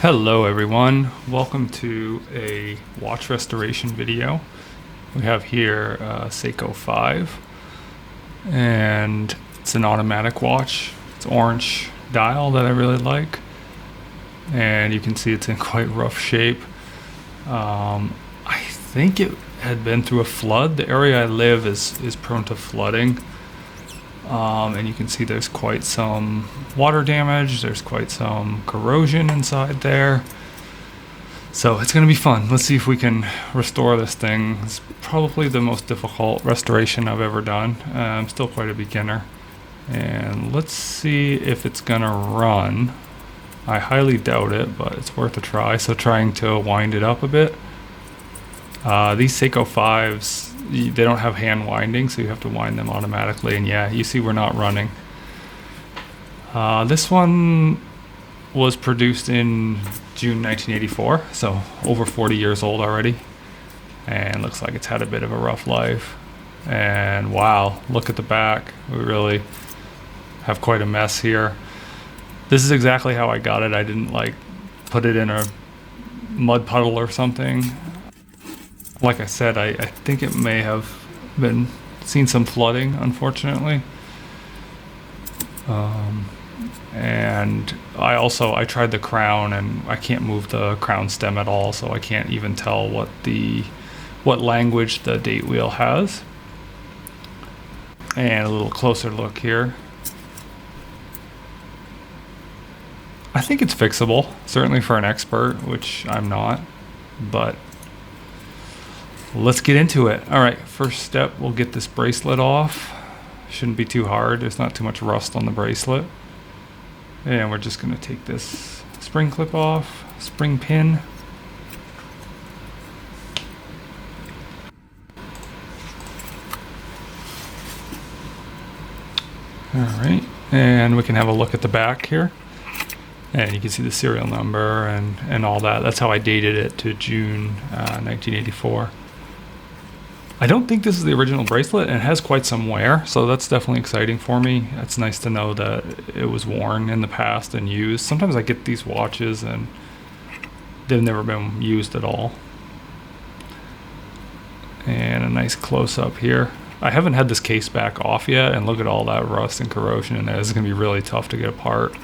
Hello everyone, welcome to a watch restoration video. We have here a Seiko 5 and it's an automatic watch. It's orange dial that I really like, and you can see it's in quite rough shape. I think it had been through a flood. The area I live is prone to flooding. And you can see there's quite some water damage, there's quite some corrosion inside there. So it's going to be fun. Let's see if we can restore this thing. It's probably the most difficult restoration I've ever done. I'm still quite a beginner. And let's see if it's going to run. I highly doubt it, but it's worth a try. So trying to wind it up a bit. These Seiko 5s, they don't have hand winding, so you have to wind them automatically. And yeah, you see we're not running. This one was produced in June 1984, so over 40 years old already. And looks like it's had a bit of a rough life. And wow, look at the back. We really have quite a mess here. This is exactly how I got it. I didn't like put it in a mud puddle or something. Like I said, I think it may have been seen some flooding, unfortunately. And I tried the crown, and I can't move the crown stem at all, so I can't even tell what language the date wheel has. And a little closer look here. I think it's fixable, certainly for an expert, which I'm not, but let's get into it. All right, first step, we'll get this bracelet off. Shouldn't be too hard. There's not too much rust on the bracelet. And we're just gonna take this spring clip off, spring pin. All right, and we can have a look at the back here. And you can see the serial number and all that. That's how I dated it to June 1984. I don't think this is the original bracelet, and it has quite some wear, so that's definitely exciting for me. It's nice to know that it was worn in the past and used. Sometimes I get these watches and they've never been used at all. And a nice close-up here. I haven't had this case back off yet, and look at all that rust and corrosion in there. This is going to be really tough to get apart,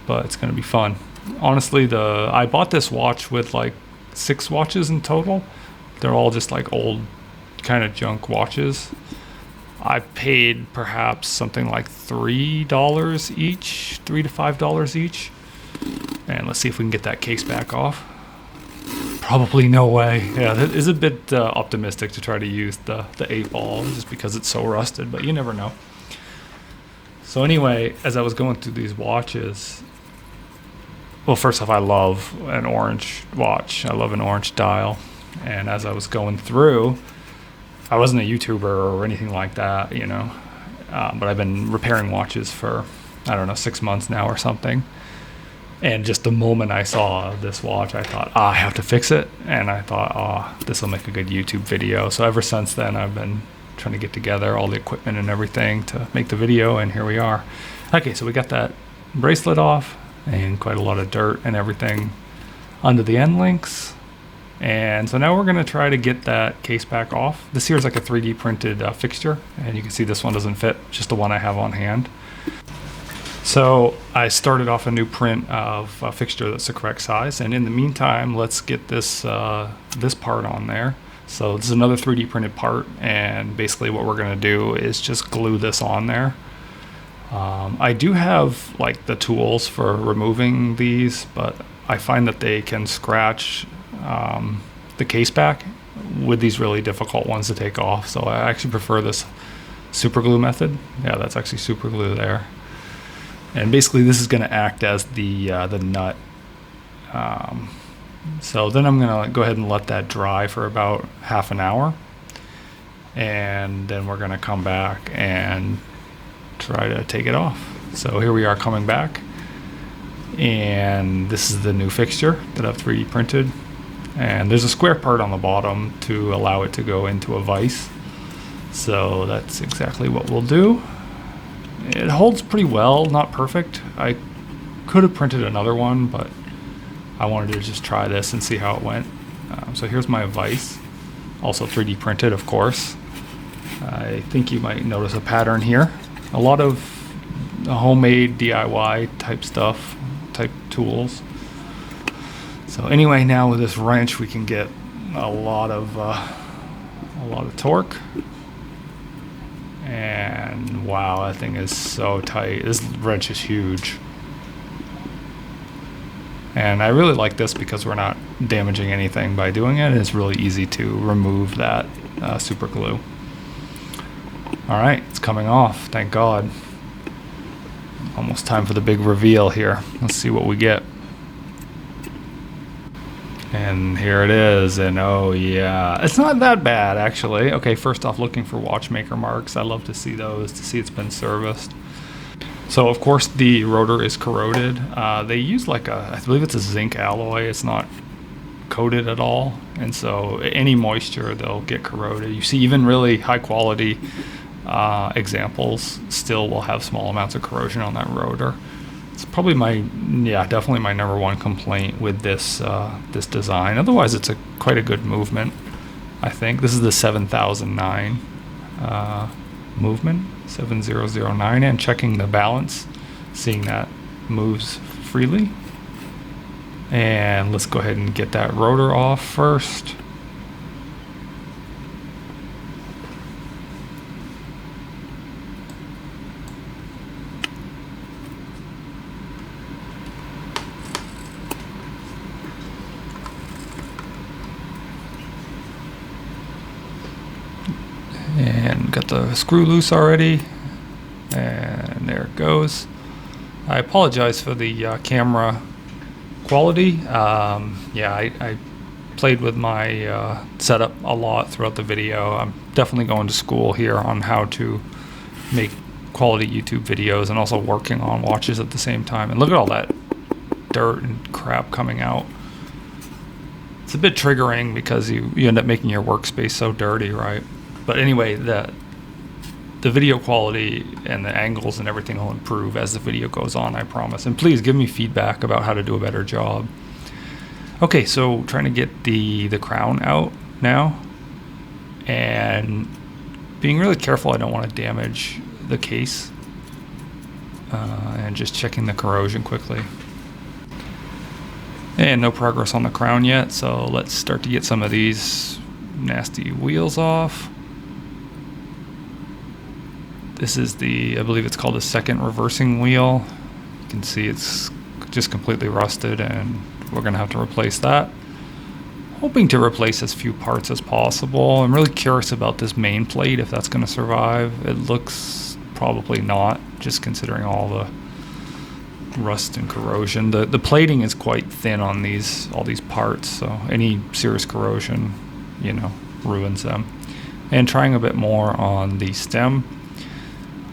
but it's going to be fun. Honestly, I bought this watch with like 6 watches in total. They're all just like old kind of junk watches. I paid perhaps something like $3 each, $3 to $5 each. And let's see if we can get that case back off. Probably no way. Yeah, that is a bit optimistic to try to use the 8-ball just because it's so rusted, but you never know. So anyway, as I was going through these watches, well, first off, I love an orange watch. I love an orange dial. And as I was going through, I wasn't a YouTuber or anything like that, you know, but I've been repairing watches for, I don't know, 6 months now or something. And just the moment I saw this watch, I thought, I have to fix it. And I thought, this will make a good YouTube video. So ever since then, I've been trying to get together all the equipment and everything to make the video, and here we are. Okay, so we got that bracelet off and quite a lot of dirt and everything under the end links. And so now we're going to try to get that case back off. This here is like a 3D printed fixture, and you can see this one doesn't fit, just the one I have on hand. So I started off a new print of a fixture that's the correct size, and in the meantime, let's get this this part on there. So this is another 3D printed part, and basically what we're going to do is just glue this on there. I do have like the tools for removing these, but I find that they can scratch the case back with these really difficult ones to take off. So I actually prefer this super glue method. Yeah, that's actually super glue there. And basically this is going to act as the nut. So then I'm going to go ahead and let that dry for about half an hour. And then we're going to come back and try to take it off. So here we are coming back. And this is the new fixture that I've 3D printed. And there's a square part on the bottom to allow it to go into a vise. So that's exactly what we'll do. It holds pretty well, not perfect. I could have printed another one, but I wanted to just try this and see how it went. So here's my vise, also 3D printed, of course. I think you might notice a pattern here. A lot of homemade DIY type stuff, type tools. So anyway, now with this wrench, we can get a lot of torque. And wow, that thing is so tight. This wrench is huge. And I really like this because we're not damaging anything by doing it. It's really easy to remove that super glue. All right, it's coming off, thank God. Almost time for the big reveal here. Let's see what we get. And here it is, and oh yeah, it's not that bad actually. Okay, first off, looking for watchmaker marks. I love to see those, to see it's been serviced. So of course the rotor is corroded. They use like I believe it's a zinc alloy. It's not coated at all, and so any moisture they'll get corroded. You see even really high quality examples still will have small amounts of corrosion on that rotor. It's probably definitely my number one complaint with this this design. Otherwise it's quite a good movement, I think. This is the 7009 movement, 7009, and checking the balance, seeing that moves freely. And let's go ahead and get that rotor off first. And got the screw loose already, and there it goes. I apologize for the camera quality. I played with my setup a lot throughout the video. I'm definitely going to school here on how to make quality YouTube videos and also working on watches at the same time. And look at all that dirt and crap coming out. It's a bit triggering because you end up making your workspace so dirty, right? But anyway, the video quality and the angles and everything will improve as the video goes on, I promise. And please give me feedback about how to do a better job. Okay, so trying to get the crown out now. And being really careful, I don't want to damage the case. And just checking the corrosion quickly. And no progress on the crown yet, so let's start to get some of these nasty wheels off. This is I believe it's called a second reversing wheel. You can see it's just completely rusted, and we're gonna have to replace that. Hoping to replace as few parts as possible. I'm really curious about this main plate, if that's gonna survive. It looks probably not, just considering all the rust and corrosion. The plating is quite thin on all these parts, so any serious corrosion, ruins them. And trying a bit more on the stem.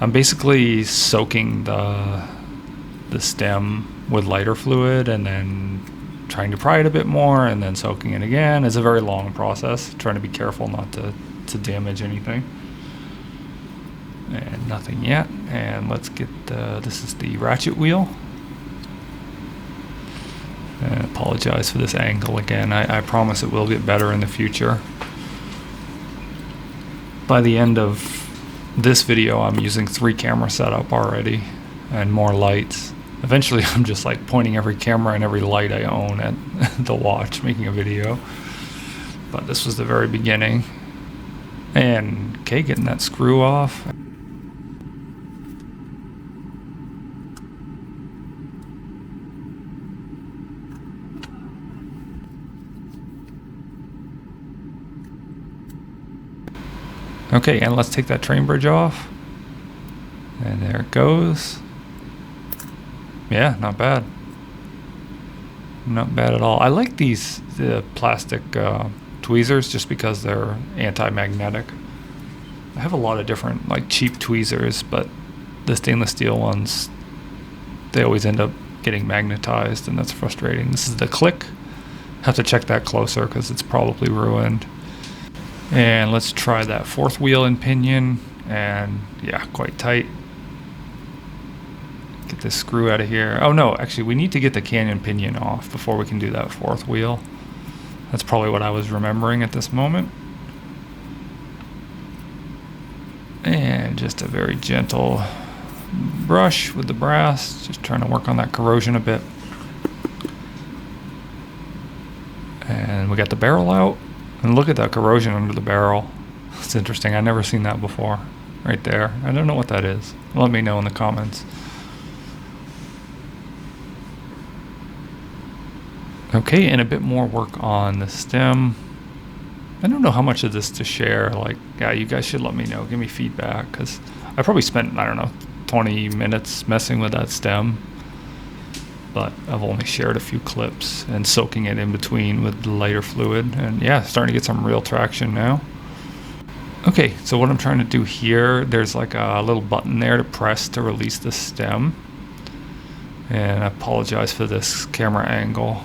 I'm basically soaking the stem with lighter fluid and then trying to pry it a bit more and then soaking it again. It's a very long process, trying to be careful not to damage anything. And nothing yet. And let's get this is the ratchet wheel. And apologize for this angle again. I promise it will get better in the future. By the end of this video, I'm using 3 camera setup already and more lights. Eventually I'm just like pointing every camera and every light I own at the watch, making a video. But this was the very beginning. And okay, getting that screw off. Okay, and let's take that train bridge off. And there it goes. Yeah, not bad. Not bad at all. I like the plastic tweezers just because they're anti-magnetic. I have a lot of different like cheap tweezers, but the stainless steel ones, they always end up getting magnetized, and that's frustrating. This is the click. Have to check that closer because it's probably ruined. And let's try that 4th wheel and pinion, and yeah, quite tight. Get this screw out of here. Oh no, actually we need to get the canyon pinion off before we can do that fourth wheel. That's probably what I was remembering at this moment. And just a very gentle brush with the brass, just trying to work on that corrosion a bit. And we got the barrel out, and look at that corrosion under the barrel. It's interesting, I've never seen that before. Right there, I don't know what that is. Let me know in the comments. Okay, and a bit more work on the stem. I don't know how much of this to share. Like, yeah, you guys should let me know. Give me feedback, because I probably spent, I don't know, 20 minutes messing with that stem. But I've only shared a few clips and soaking it in between with lighter fluid. And yeah, starting to get some real traction now. Okay, so what I'm trying to do here, there's like a little button there to press to release the stem. And I apologize for this camera angle.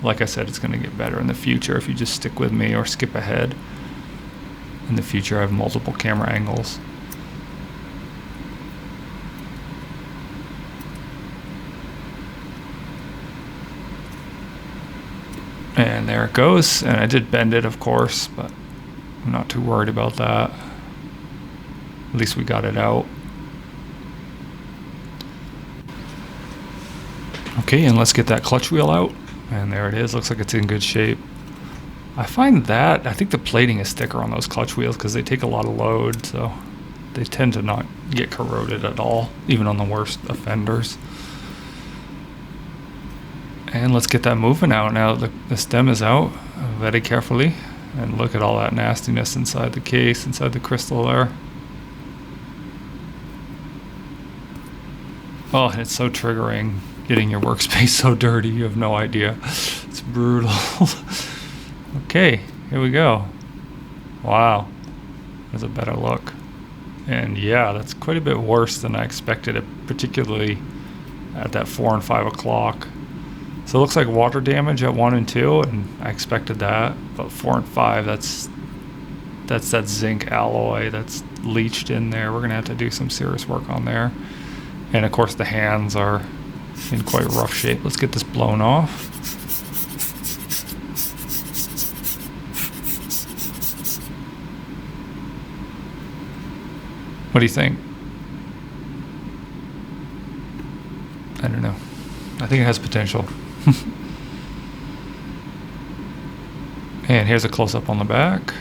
Like I said, it's going to get better in the future if you just stick with me or skip ahead. In the future, I have multiple camera angles. And there it goes. And I did bend it, of course, but I'm not too worried about that. At least we got it out. Okay, and let's get that clutch wheel out. And there it is. Looks like it's in good shape. I find that, I think the plating is thicker on those clutch wheels because they take a lot of load, so they tend to not get corroded at all, even on the worst offenders. And let's get that moving out now. The stem is out very carefully. And look at all that nastiness inside the case, inside the crystal there. Oh, and it's so triggering. Getting your workspace so dirty, you have no idea. It's brutal. Okay, here we go. Wow, there's a better look. And yeah, that's quite a bit worse than I expected it, particularly at that 4 and 5 o'clock. So it looks like water damage at 1 and 2, and I expected that. But 4 and 5, that's that zinc alloy that's leached in there. We're gonna have to do some serious work on there. And of course the hands are in quite rough shape. Let's get this blown off. What do you think? I don't know. I think it has potential. And here's a close-up on the back.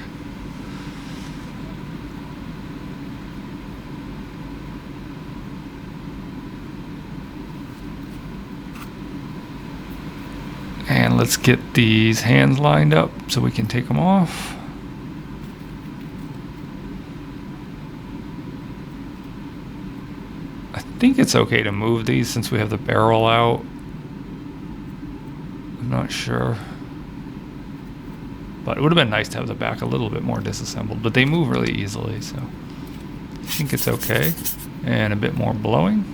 And let's get these hands lined up so we can take them off. I think it's okay to move these since we have the barrel out. I'm not sure. But it would have been nice to have the back a little bit more disassembled, but they move really easily, so I think it's okay. And a bit more blowing.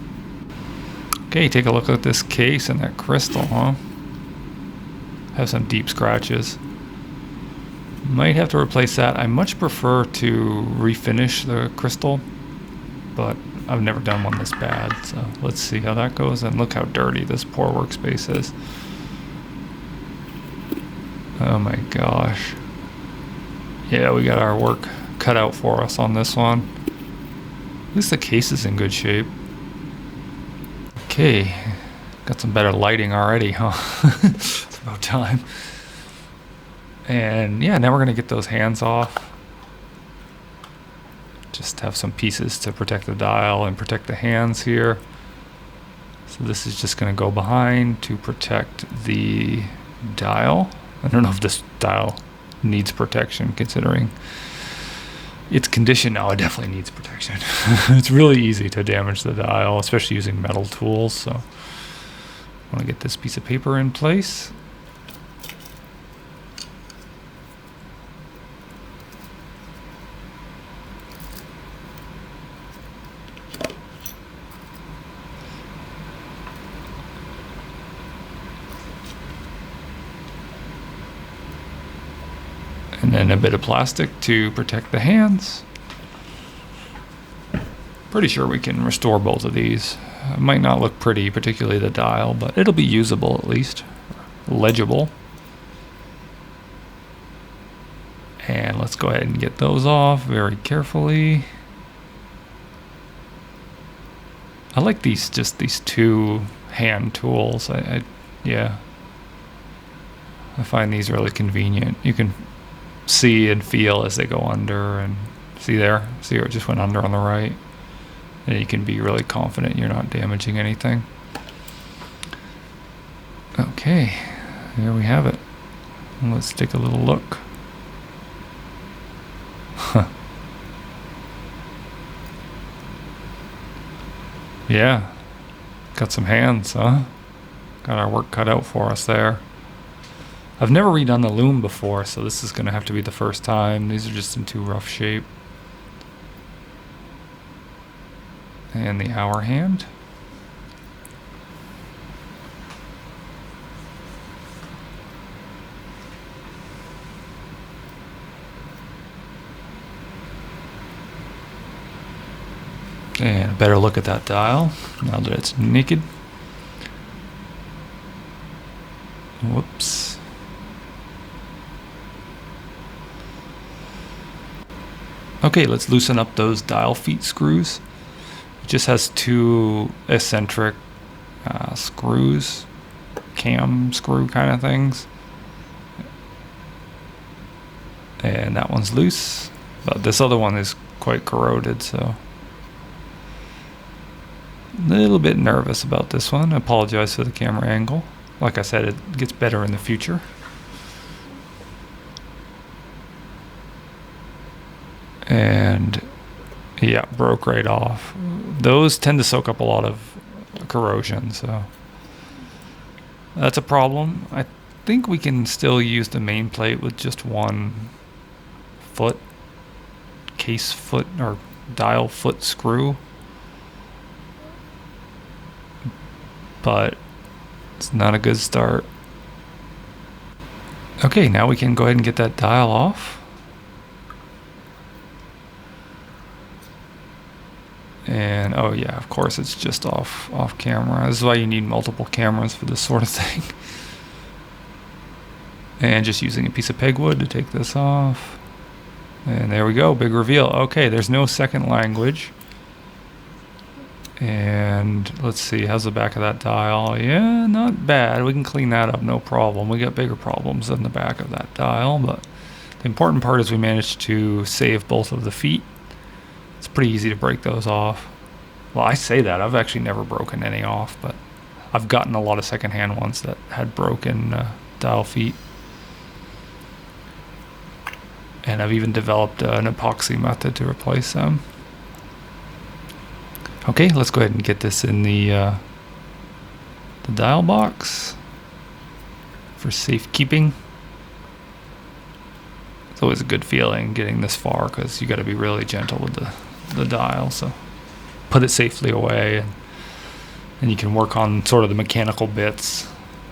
Okay, take a look at this case and that crystal, huh? Have some deep scratches. Might have to replace that. I much prefer to refinish the crystal, but I've never done one this bad, so let's see how that goes. And look how dirty this poor workspace is. Oh my gosh. Yeah, we got our work cut out for us on this one. At least the case is in good shape. Okay, got some better lighting already, huh? It's about time. And yeah, now we're gonna get those hands off. Just have some pieces to protect the dial and protect the hands here. So this is just gonna go behind to protect the dial. I don't know if this dial needs protection considering its condition. No, it definitely needs protection. It's really easy to damage the dial, especially using metal tools. So I want to get this piece of paper in place. And then a bit of plastic to protect the hands. Pretty sure we can restore both of these. It might not look pretty, particularly the dial, but it'll be usable at least. Legible. And let's go ahead and get those off very carefully. I like these, just these two hand tools. Yeah. I find these really convenient. You can see and feel as they go under, and see there? See where it just went under on the right? And you can be really confident you're not damaging anything. Okay, there we have it. Let's take a little look. Yeah, got some hands, huh? Got our work cut out for us there. I've never redone the loom before, so this is gonna have to be the first time. These are just in too rough shape. And the hour hand. And a better look at that dial now that it's naked. Whoops. Okay, let's loosen up those dial feet screws. It just has two eccentric screws, cam screw kind of things. And that one's loose, but this other one is quite corroded, so a little bit nervous about this one. I apologize for the camera angle. Like I said, it gets better in the future. And yeah, broke right off. Those tend to soak up a lot of corrosion, so that's a problem. I think we can still use the main plate with just one foot, case foot or dial foot screw. But it's not a good start. Okay, now we can go ahead and get that dial off. And oh yeah, of course it's just off camera. This is why you need multiple cameras for this sort of thing. And just using a piece of pegwood to take this off. And there we go, big reveal. Okay, there's no second language. And let's see, how's the back of that dial? Yeah, not bad. We can clean that up, no problem. We got bigger problems than the back of that dial, but the important part is we managed to save both of the feet. It's pretty easy to break those off. Well, I say that, I've actually never broken any off, but I've gotten a lot of secondhand ones that had broken dial feet. And I've even developed an epoxy method to replace them. Okay, let's go ahead and get this in the dial box for safekeeping. It's always a good feeling getting this far because you got to be really gentle with the dial. So put it safely away, and you can work on sort of the mechanical bits.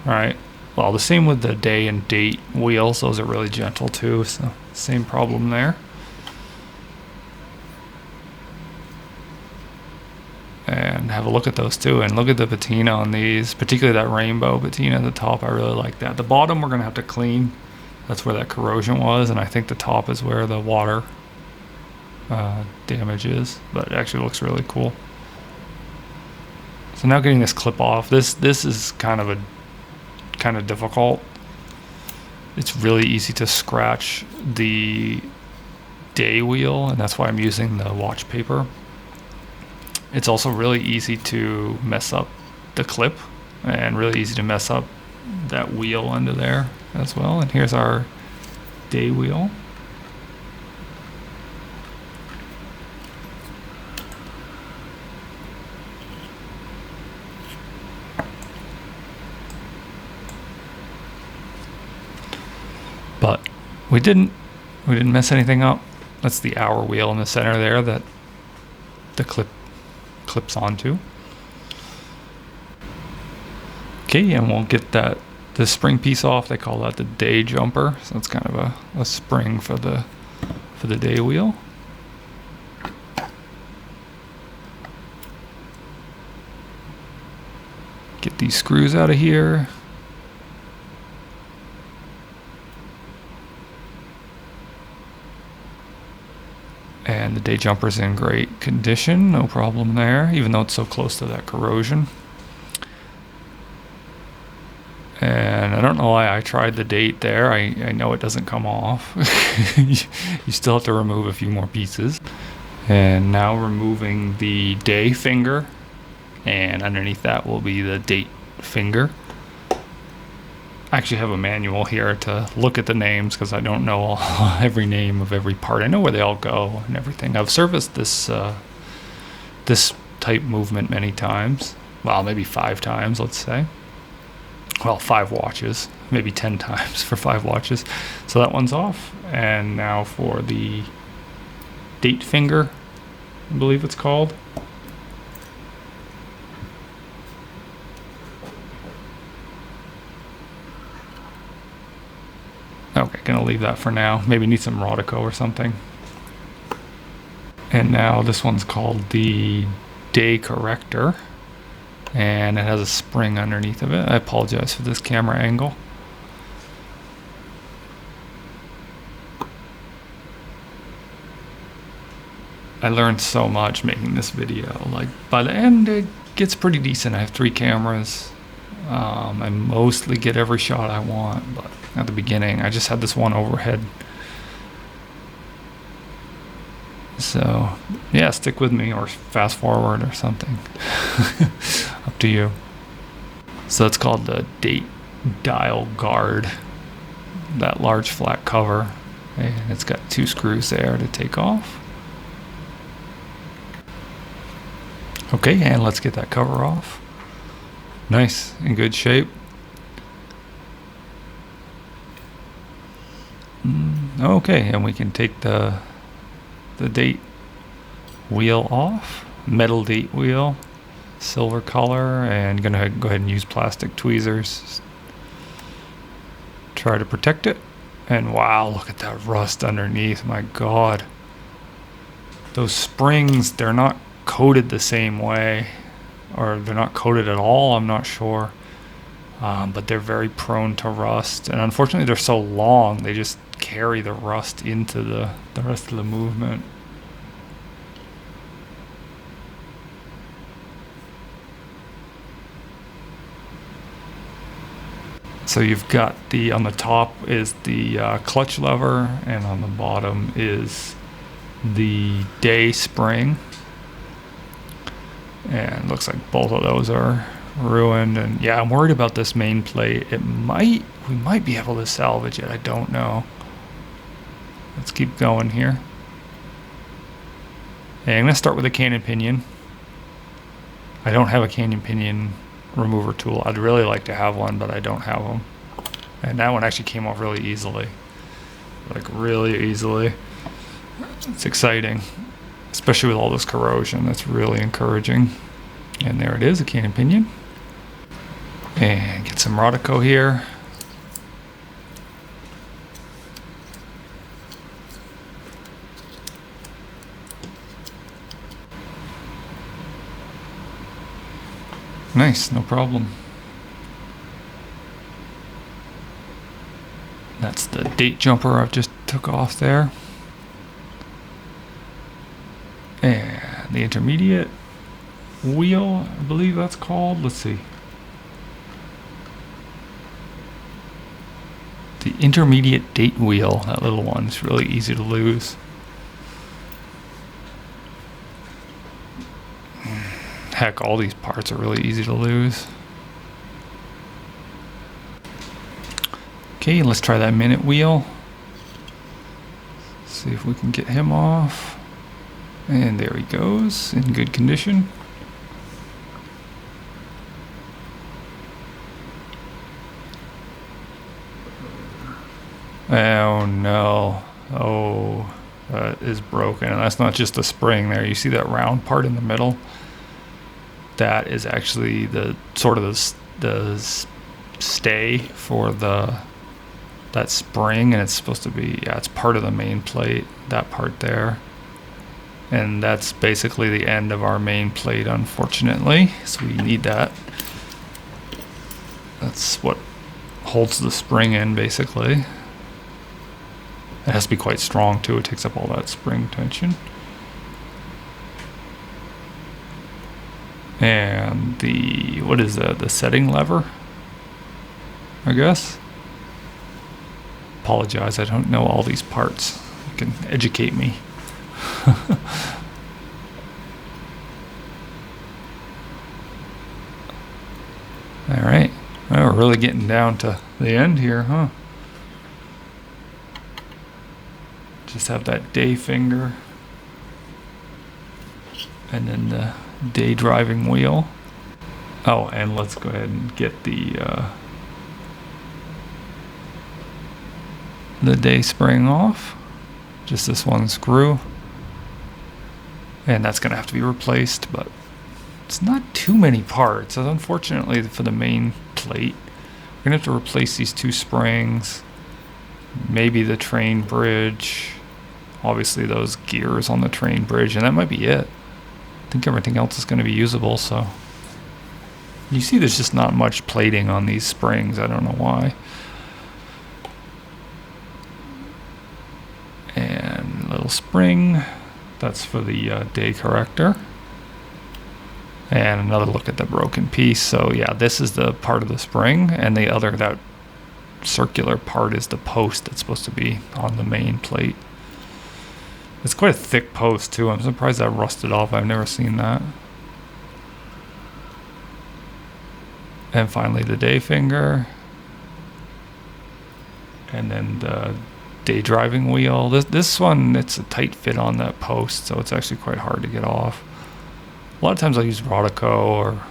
All right. Well, the same with the day and date wheels. Those are really gentle too. So same problem there. And have a look at those too, and look at the patina on these, particularly that rainbow patina at the top. I really like that. The bottom we're gonna have to clean. That's where that corrosion was, and I think the top is where the water damage is, but it actually looks really cool. So now getting this clip off, this is kind of difficult. It's really easy to scratch the day wheel, and that's why I'm using the watch paper. It's also really easy to mess up the clip, and really easy to mess up that wheel under there as well. And here's our day wheel. But we didn't mess anything up. That's the hour wheel in the center there that the clips onto. Okay, and we'll get the spring piece off. They call that the day jumper. So it's kind of a spring for the day wheel. Get these screws out of here. And the day jumper's in great condition, no problem there, even though it's so close to that corrosion. And I don't know why I tried the date there. I know it doesn't come off. You still have to remove a few more pieces. And now removing the day finger, and underneath that will be the date finger. I actually have a manual here to look at the names because I don't know every name of every part. I know where they all go and everything. I've serviced this this type movement many times. Well, maybe 5 times, let's say. Well, 5 watches, maybe 10 times for 5 watches. So that one's off. And now for the date finger, I believe it's called. Okay, gonna leave that for now. Maybe need some Rodico or something. And now this one's called the day corrector, and it has a spring underneath of it. I apologize for this camera angle. I learned so much making this video. Like, by the end it gets pretty decent. I have 3 cameras. I mostly get every shot I want, but at the beginning I just had this one overhead. So yeah, stick with me or fast forward or something. Up to you. So it's called the date dial guard, that large flat cover, and it's got 2 screws there to take off. Okay, and let's get that cover off. Nice, in good shape. Okay, and we can take the date wheel off. Metal date wheel, silver color, and gonna go ahead and use plastic tweezers. Try to protect it. And wow, look at that rust underneath, my God. Those springs, they're not coated the same way, or they're not coated at all, I'm not sure. But they're very prone to rust, and unfortunately they're so long, they just carry the rust into the rest of the movement. So you've got on the top is the clutch lever, and on the bottom is the day spring. And looks like both of those are ruined. And yeah, I'm worried about this main plate. We might be able to salvage it. I don't know. Let's keep going here. And I'm gonna start with a cannon pinion. I don't have a cannon pinion remover tool. I'd really like to have one, but I don't have them. And that one actually came off really easily. Like really easily. It's exciting. Especially with all this corrosion, that's really encouraging. And there it is, a cannon pinion. And get some Rodico here. Nice, no problem. That's the date jumper I've just took off there. And the intermediate wheel, I believe that's called. Let's see. The intermediate date wheel, that little one, is really easy to lose. Heck, all these parts are really easy to lose. Okay, let's try that minute wheel. See if we can get him off. And there he goes, in good condition. Oh no. Oh, that is broken. And that's not just the spring there. You see that round part in the middle? That is actually the sort of the stay for that spring, and it's supposed to be, yeah, it's part of the main plate, that part there. And that's basically the end of our main plate, unfortunately, so we need that That's what holds the spring in, basically. It has to be quite strong too. It takes up all that spring tension. And the, what is that? The setting lever, I guess. Apologize, I don't know all these parts. You can educate me. All right, well, we're really getting down to the end here, huh? Just have that day finger, and then the day driving wheel. Oh, and let's go ahead and get the day spring off. Just this one screw, and that's gonna have to be replaced, but it's not too many parts. Unfortunately, for the main plate, we're gonna have to replace these 2 springs, maybe the train bridge, obviously those gears on the train bridge, and that might be it. I think everything else is going to be usable. So you see there's just not much plating on these springs. I don't know why. And little spring, that's for the day corrector. And another look at the broken piece. So yeah, this is the part of the spring, and the other, that circular part, is the post that's supposed to be on the main plate. It's quite a thick post too. I'm surprised that rusted off. I've never seen that. And finally the day finger. And then the day driving wheel. This one, it's a tight fit on that post, so it's actually quite hard to get off. A lot of times I use Rodico or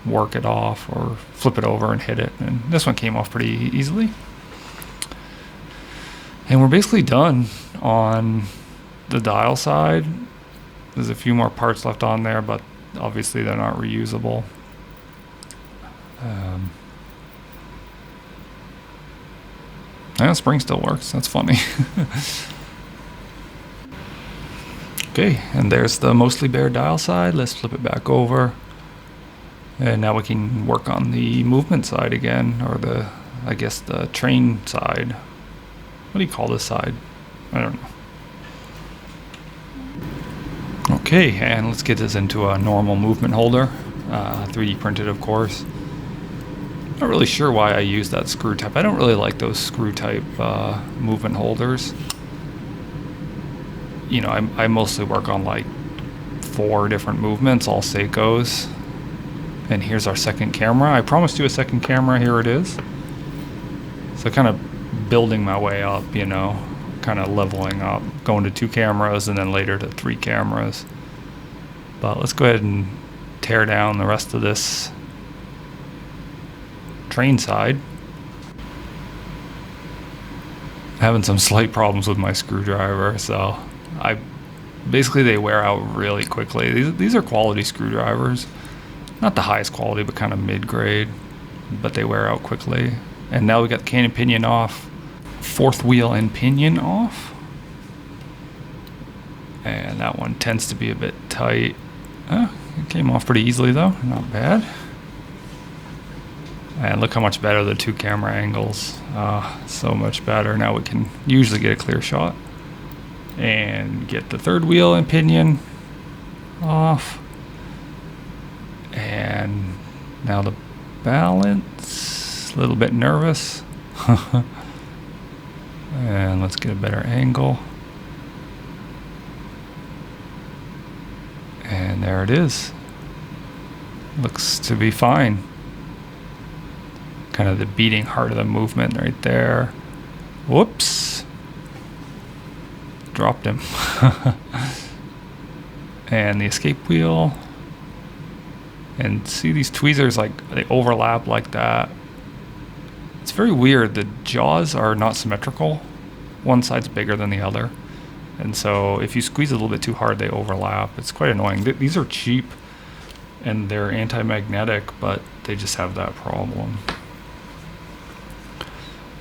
work it off or flip it over and hit it. And this one came off pretty easily. And we're basically done on the dial side. There's a few more parts left on there, but obviously they're not reusable. And the spring still works. That's funny. Okay, and there's the mostly bare dial side. Let's flip it back over. And now we can work on the movement side again, or I guess the train side. What do you call this side? I don't know. Okay, and let's get this into a normal movement holder. 3D printed, of course. Not really sure why I use that screw type. I don't really like those screw type movement holders. You know, I mostly work on like 4 different movements, all Seikos. And here's our second camera. I promised you a second camera, here it is. So kind of building my way up, you know, kind of leveling up, going to 2 cameras and then later to 3 cameras. But let's go ahead and tear down the rest of this train side. Having some slight problems with my screwdriver, so basically they wear out really quickly. These are quality screwdrivers, not the highest quality, but kind of mid-grade, but they wear out quickly. And now we got the cane and pinion off, 4th wheel and pinion off, and that one tends to be a bit tight. It came off pretty easily though, not bad. And look how much better the 2 camera angles. So much better. Now we can usually get a clear shot. And get the 3rd wheel and pinion off. And now the balance. A little bit nervous. And let's get a better angle. And there it is. Looks to be fine. Kind of the beating heart of the movement right there. Whoops. Dropped him. And the escape wheel. And see these tweezers, like they overlap like that. It's very weird. The jaws are not symmetrical. One side's bigger than the other. And so if you squeeze a little bit too hard, they overlap. It's quite annoying. These are cheap and they're anti-magnetic, but they just have that problem.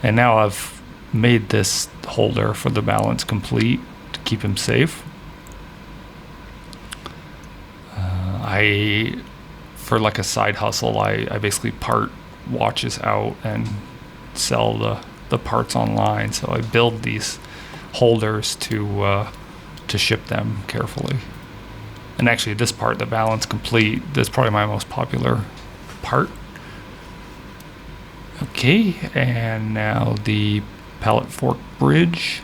And now I've made this holder for the balance complete to keep him safe. For like a side hustle, I basically part watches out and sell the parts online. So I build these holders to ship them carefully. And actually, this part, the balance complete, that's probably my most popular part. Okay, and now the pallet fork bridge.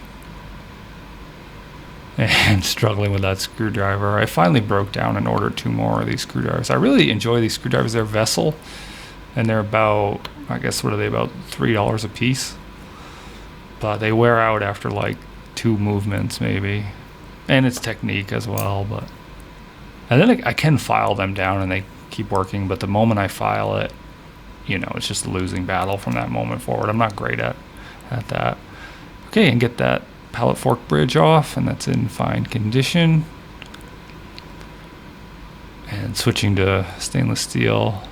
And struggling with that screwdriver. I finally broke down and ordered 2 more of these screwdrivers. I really enjoy these screwdrivers. They're Vessel, and they're about, I guess, what are they, about $3 a piece? But they wear out after like 2 movements maybe. And it's technique as well, but... And then I can file them down and they keep working, but the moment I file it, you know, it's just a losing battle from that moment forward. I'm not great at that. Okay, and get that pallet fork bridge off, and that's in fine condition. And switching to stainless steel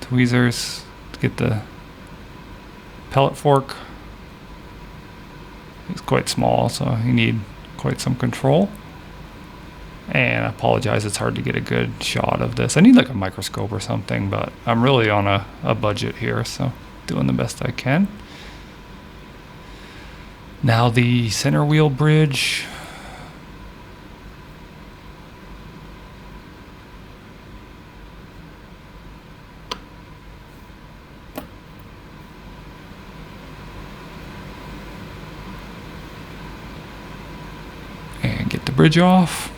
tweezers to get the pallet fork. It's quite small, so you need quite some control. And I apologize, it's hard to get a good shot of this. I need like a microscope or something, but I'm really on a budget here, so doing the best I can. Now the center wheel bridge. And get the bridge off.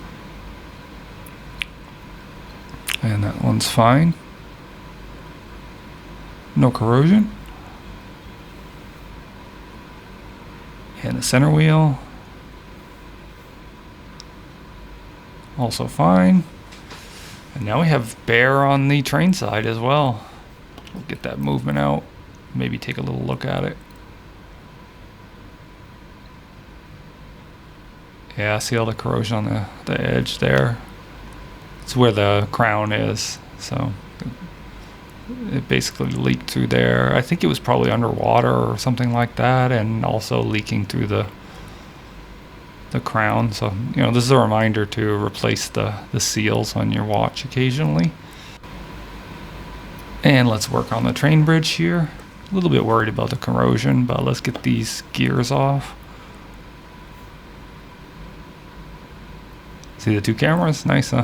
And that one's fine. No corrosion. And the center wheel, also fine. And now we have bare on the train side as well. We'll get that movement out, maybe take a little look at it. Yeah, see all the corrosion on the edge there? It's where the crown is, so it basically leaked through there. I think it was probably underwater or something like that, and also leaking through the crown. So, you know, this is a reminder to replace the seals on your watch occasionally. And let's work on the train bridge here. A little bit worried about the corrosion, but let's get these gears off. See the 2 cameras? Nice, huh?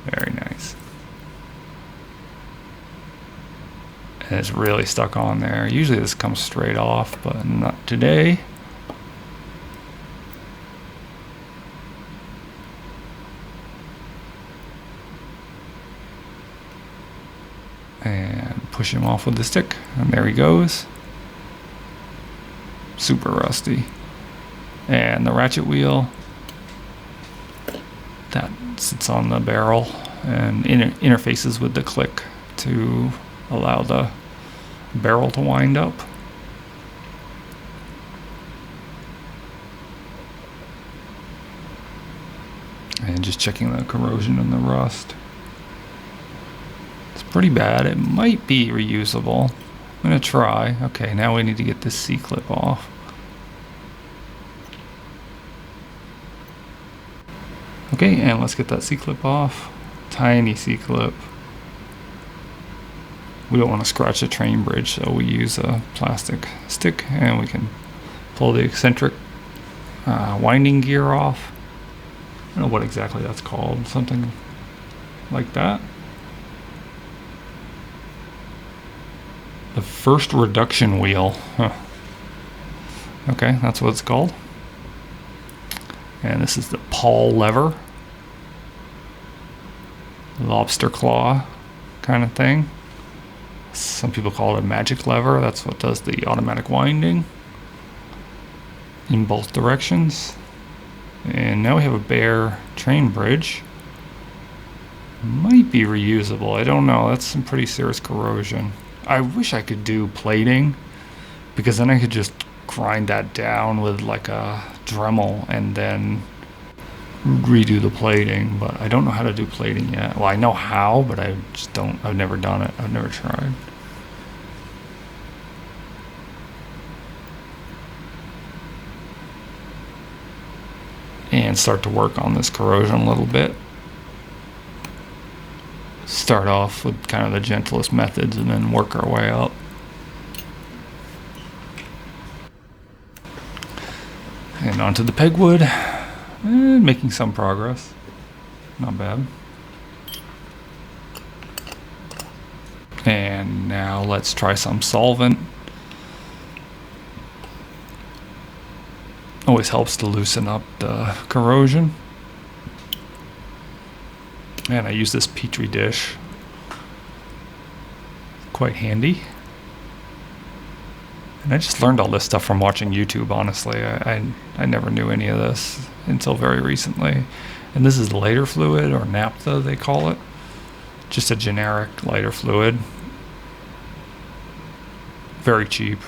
Very nice. And it's really stuck on there. Usually this comes straight off, but not today. And push him off with the stick, and there he goes. Super rusty. And the ratchet wheel, that sits on the barrel and interfaces with the click to allow the barrel to wind up. And just checking the corrosion and the rust. It's pretty bad. It might be reusable. I'm gonna try. Okay, now we need to get this C-clip off. Okay, and let's get that C-clip off. Tiny C-clip. We don't want to scratch the train bridge, so we use a plastic stick, and we can pull the eccentric winding gear off. I don't know what exactly that's called, something like that. The first reduction wheel. Huh. Okay, that's what it's called. And this is the pawl lever. Lobster claw kind of thing. Some people call it a magic lever. That's what does the automatic winding in both directions. And now we have a bare train bridge. Might be reusable. I don't know. That's some pretty serious corrosion. I wish I could do plating, because then I could just grind that down with like a Dremel and then redo the plating, but I don't know how to do plating yet. Well, I know how, but I just don't. I've never done it. I've never tried. And start to work on this corrosion a little bit. start off with kind of the gentlest methods and then work our way up. And onto the pegwood. Making some progress. Not bad. And now let's try some solvent. Always helps to loosen up the corrosion. And I use this Petri dish. Quite handy. And I just learned all this stuff from watching YouTube, honestly. I never knew any of this until very recently. And this is lighter fluid, or naphtha they call it. Just a generic lighter fluid. Very cheap.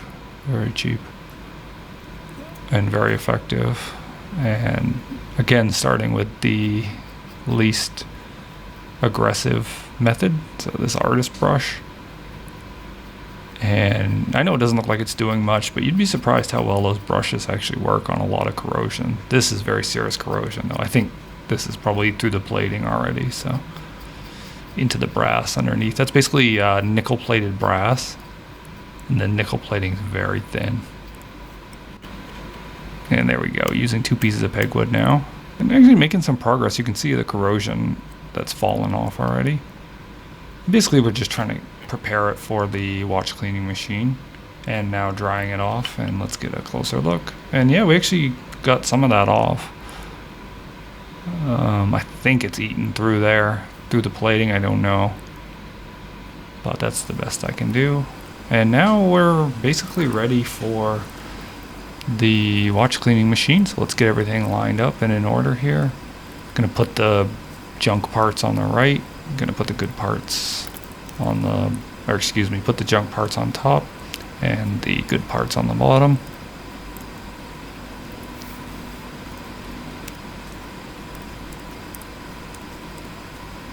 Very cheap. And very effective. And again, starting with the least aggressive method. So this artist brush. And I know it doesn't look like it's doing much, but you'd be surprised how well those brushes actually work on a lot of corrosion. This is very serious corrosion, though. I think this is probably through the plating already, so into the brass underneath. That's basically nickel-plated brass, and the nickel plating is very thin. And there we go, using 2 pieces of pegwood now. And actually making some progress. You can see the corrosion that's fallen off already. Basically, we're just trying to prepare it for the watch cleaning machine, and now drying it off. And let's get a closer look. And yeah, we actually got some of that off. I think it's eaten through there, through the plating. I don't know, but that's the best I can do. And now we're basically ready for the watch cleaning machine. So let's get everything lined up and in order here. Gonna put the junk parts on the right. I'm gonna put the good parts on the, or excuse me, put the junk parts on top and the good parts on the bottom.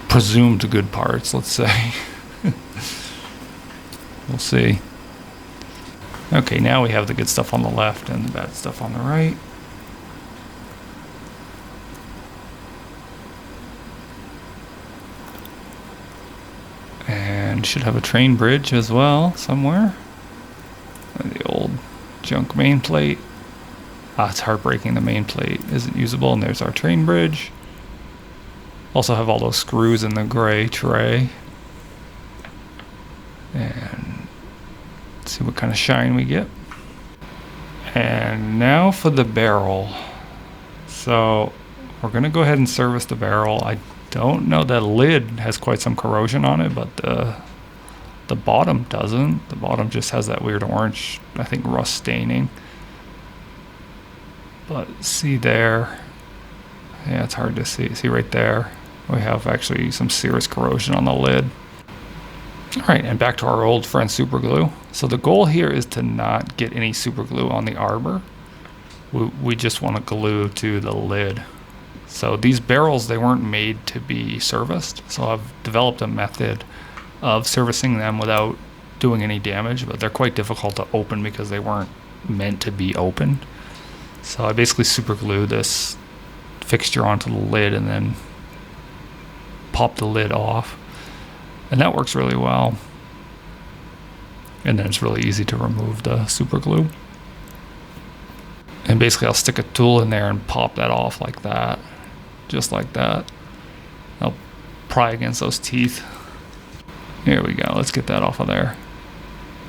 Presumed good parts, let's say. We'll see. Okay, now we have the good stuff on the left and the bad stuff on the right. And should have a train bridge as well somewhere. And the old junk main plate. It's heartbreaking the main plate isn't usable, and there's our train bridge. Also have all those screws in the gray tray. And let's see what kind of shine we get. And now for the barrel. So we're gonna go ahead and service the barrel. I don't know, that lid has quite some corrosion on it, but the bottom doesn't. The bottom just has that weird orange, I think, rust staining. But see there, yeah, it's hard to see. See right there, we have actually some serious corrosion on the lid. All right, and back to our old friend super glue. So the goal here is to not get any super glue on the arbor. We just want to glue to the lid. So these barrels, they weren't made to be serviced. So I've developed a method of servicing them without doing any damage, but they're quite difficult to open because they weren't meant to be opened. So I basically super glue this fixture onto the lid and then pop the lid off. And that works really well. And then it's really easy to remove the super glue. And basically I'll stick a tool in there and pop that off like that. Just like that. I'll pry against those teeth. Here we go. Let's get that off of there.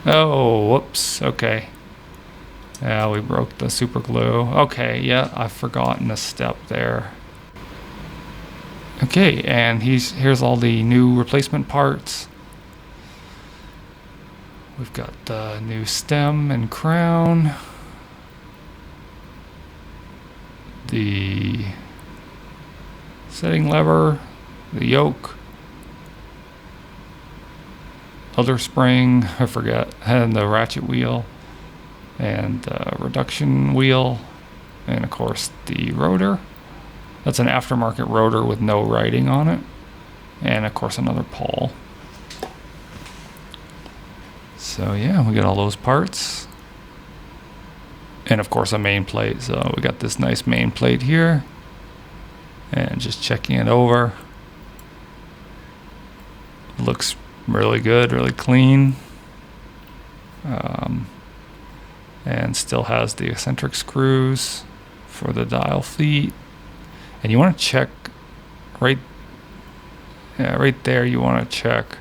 Oh, whoops. Okay. Yeah, we broke the super glue. Okay, yeah, I've forgotten a step there. Okay, and here's all the new replacement parts. We've got the new stem and crown. The setting lever, the yoke, other spring, I forget, and the ratchet wheel, and the reduction wheel, and of course the rotor. That's an aftermarket rotor with no writing on it, and of course another pawl. So yeah, we got all those parts, and of course a main plate. So we got this nice main plate here. And just checking it over. Looks really good, really clean. And still has the eccentric screws for the dial feet. And you want to check right there, you want to check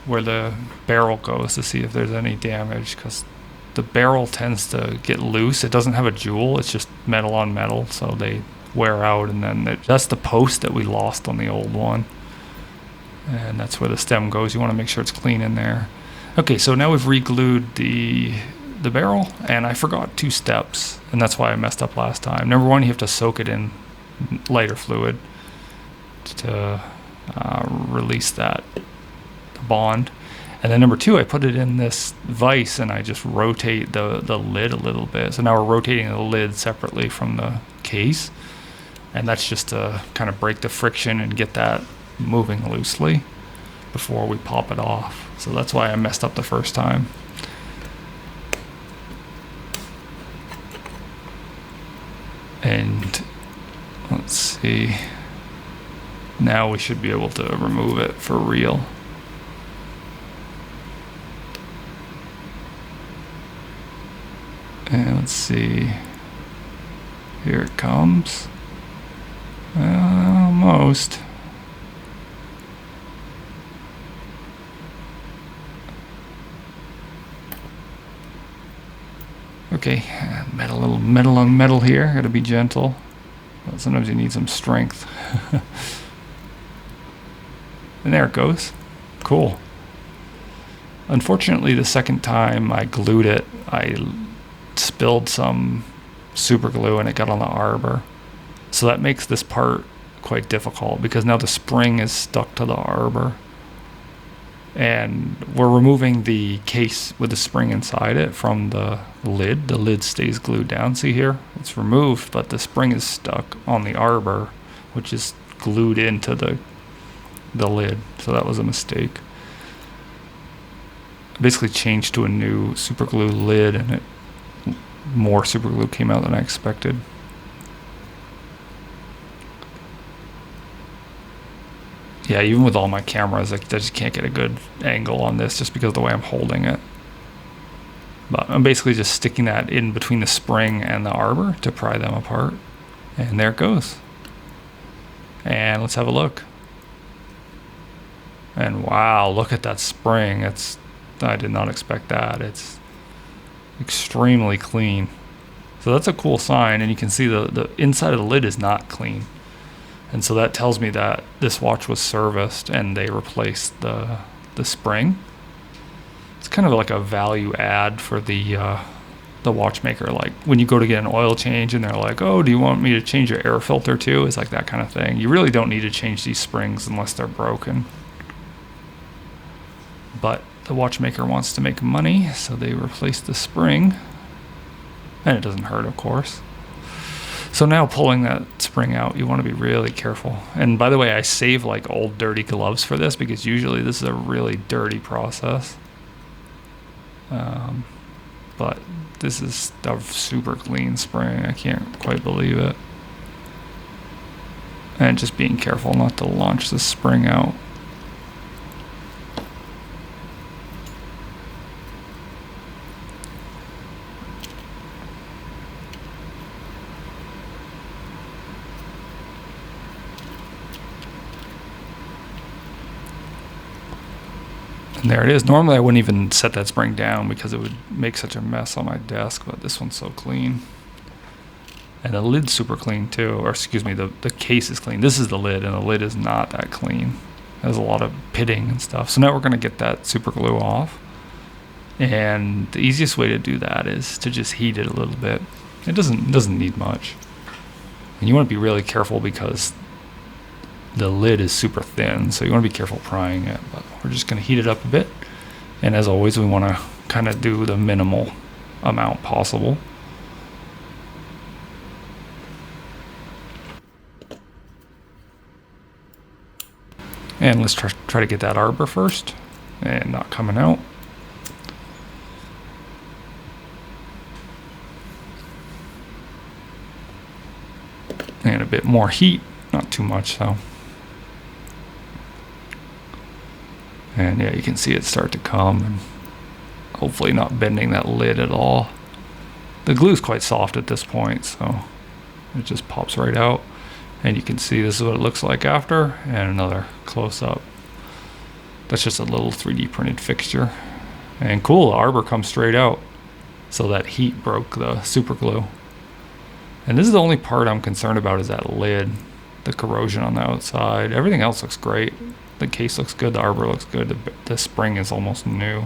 where the barrel goes to see if there's any damage, because the barrel tends to get loose. It doesn't have a jewel, it's just metal on metal, so they wear out, and then that's the post that we lost on the old one. And that's where the stem goes. You want to make sure it's clean in there. Okay, so now we've re-glued the barrel, and I forgot 2 steps, and that's why I messed up last time. Number 1, you have to soak it in lighter fluid to release the bond. And then number 2, I put it in this vise and I just rotate the lid a little bit. So now we're rotating the lid separately from the case, and that's just to kind of break the friction and get that moving loosely before we pop it off. So that's why I messed up the first time. And let's see, now we should be able to remove it for real. And let's see, here it comes. Almost. Okay, little metal on metal here, gotta be gentle. But sometimes you need some strength. And there it goes. Cool. Unfortunately, the second time I glued it, I spilled some super glue and it got on the arbor. So that makes this part quite difficult, because now the spring is stuck to the arbor. And we're removing the case with the spring inside it from the lid. The lid stays glued down. See here? It's removed, but the spring is stuck on the arbor, which is glued into the lid. So that was a mistake. I basically changed to a new super glue lid, and more super glue came out than I expected. Yeah, even with all my cameras, I just can't get a good angle on this just because of the way I'm holding it. But I'm basically just sticking that in between the spring and the arbor to pry them apart. And there it goes. And let's have a look. And wow, look at that spring. I did not expect that. It's extremely clean. So that's a cool sign, and you can see the inside of the lid is not clean. And so that tells me that this watch was serviced and they replaced the spring. It's kind of like a value add for the watchmaker. Like when you go to get an oil change and they're like, oh, do you want me to change your air filter too? It's like that kind of thing. You really don't need to change these springs unless they're broken. But the watchmaker wants to make money, so they replace the spring. And it doesn't hurt, of course. So now pulling that spring out, you want to be really careful. And by the way, I save like old dirty gloves for this, because usually this is a really dirty process. But this is a super clean spring. I can't quite believe it. And just being careful not to launch the spring out. And there it is. Normally I wouldn't even set that spring down because it would make such a mess on my desk, but this one's so clean. And the lid's super clean too, or excuse me, the case is clean. This is the lid, and the lid is not that clean. It has a lot of pitting and stuff. So now we're gonna get that super glue off. And the easiest way to do that is to just heat it a little bit. It doesn't need much. And you wanna be really careful because the lid is super thin, so you want to be careful prying it, but we're just going to heat it up a bit. And as always, we want to kind of do the minimal amount possible. And let's try to get that arbor first, and not coming out. And a bit more heat, not too much though. And yeah, you can see it start to come, and hopefully not bending that lid at all. The glue's quite soft at this point, so it just pops right out. And you can see this is what it looks like after, and another close-up. That's just a little 3D printed fixture. And cool, the arbor comes straight out. So that heat broke the super glue. And this is the only part I'm concerned about, is that lid, the corrosion on the outside. Everything else looks great. The case looks good, the arbor looks good, the spring is almost new.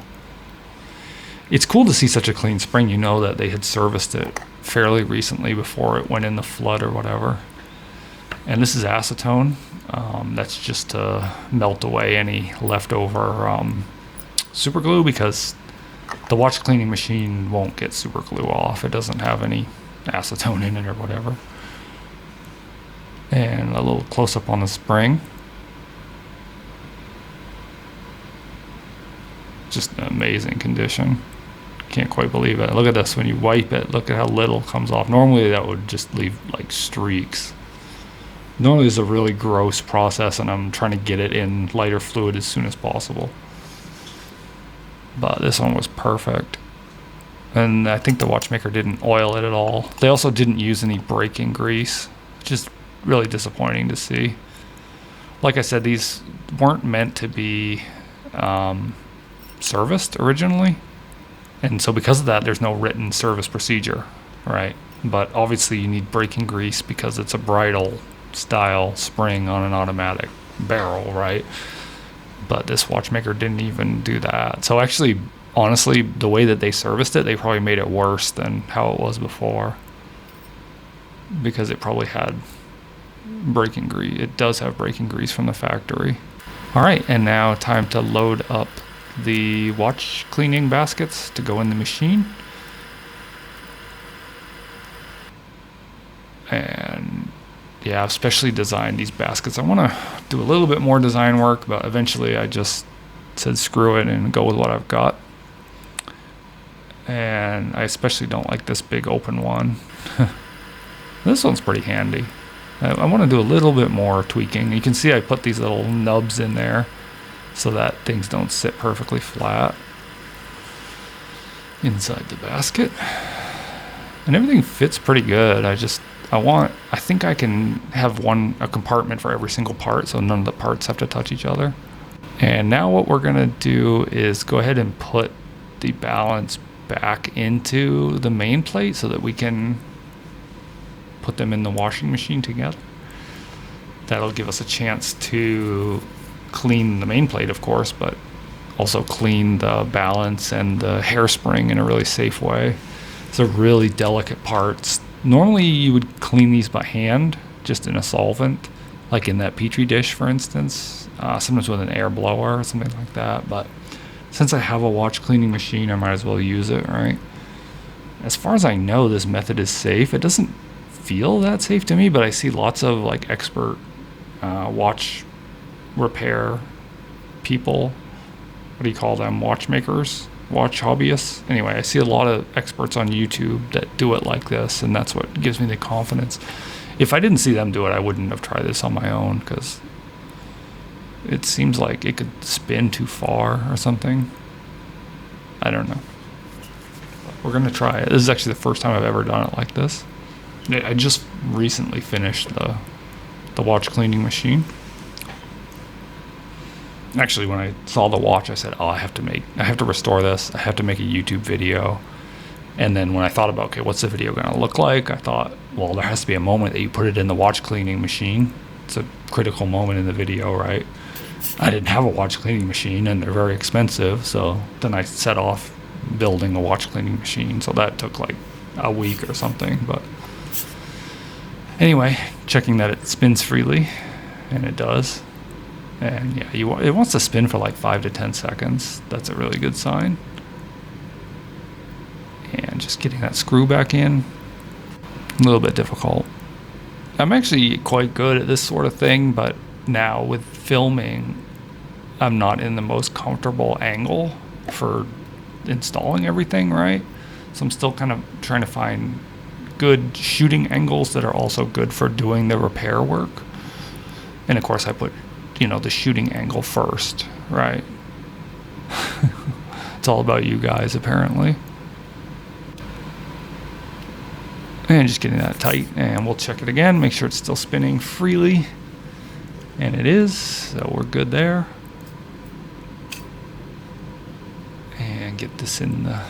It's cool to see such a clean spring. You know that they had serviced it fairly recently before it went in the flood or whatever. And this is acetone. That's just to melt away any leftover super glue, because the watch cleaning machine won't get super glue off. It doesn't have any acetone in it or whatever. And a little close up on the spring. Just an amazing condition. Can't quite believe it. Look at this, when you wipe it, look at how little comes off. Normally that would just leave like streaks. Normally it's a really gross process, and I'm trying to get it in lighter fluid as soon as possible. But this one was perfect. And I think the watchmaker didn't oil it at all. They also didn't use any braking grease, which is really disappointing to see. Like I said, these weren't meant to be serviced originally. And so because of that, there's no written service procedure, right? But obviously you need braking grease because it's a bridle style spring on an automatic barrel, right? But this watchmaker didn't even do that. So actually, honestly, the way that they serviced it, they probably made it worse than how it was before, because it probably had braking grease. It does have braking grease from the factory. All right, and now time to load up the watch cleaning baskets to go in the machine. And yeah, I've specially designed these baskets. I want to do a little bit more design work, but eventually I just said screw it and go with what I've got. And I especially don't like this big open one. This one's pretty handy. I want to do a little bit more tweaking. You can see I put these little nubs in there so that things don't sit perfectly flat inside the basket. And everything fits pretty good. I think I can have a compartment for every single part, so none of the parts have to touch each other. And now what we're gonna do is go ahead and put the balance back into the main plate so that we can put them in the washing machine together. That'll give us a chance to clean the main plate, of course, but also clean the balance and the hairspring in a really safe way. These are really delicate parts. Normally you would clean these by hand, just in a solvent, like in that Petri dish, for instance, sometimes with an air blower or something like that. But since I have a watch cleaning machine, I might as well use it, right? As far as I know, this method is safe. It doesn't feel that safe to me, but I see lots of like expert watch repair people. What do you call them? Watchmakers? Watch hobbyists? Anyway, I see a lot of experts on YouTube that do it like this, and that's what gives me the confidence. If I didn't see them do it, I wouldn't have tried this on my own, because it seems like it could spin too far or something. I don't know. But we're gonna try it. This is actually the first time I've ever done it like this. I just recently finished the watch cleaning machine. Actually, when I saw the watch, I said, oh, I have to restore this. I have to make a YouTube video. And then when I thought about, okay, what's the video going to look like? I thought, well, there has to be a moment that you put it in the watch cleaning machine. It's a critical moment in the video, right? I didn't have a watch cleaning machine, and they're very expensive. So then I set off building a watch cleaning machine. So that took like a week or something. But anyway, checking that it spins freely, and it does. And yeah, it wants to spin for like 5 to 10 seconds. That's a really good sign. And just getting that screw back in, a little bit difficult. I'm actually quite good at this sort of thing, but now with filming, I'm not in the most comfortable angle for installing everything, right? So I'm still kind of trying to find good shooting angles that are also good for doing the repair work. And of course I put the shooting angle first, right? It's all about you guys, apparently. And just getting that tight, and we'll check it again, make sure it's still spinning freely. And it is, so we're good there. And get this in the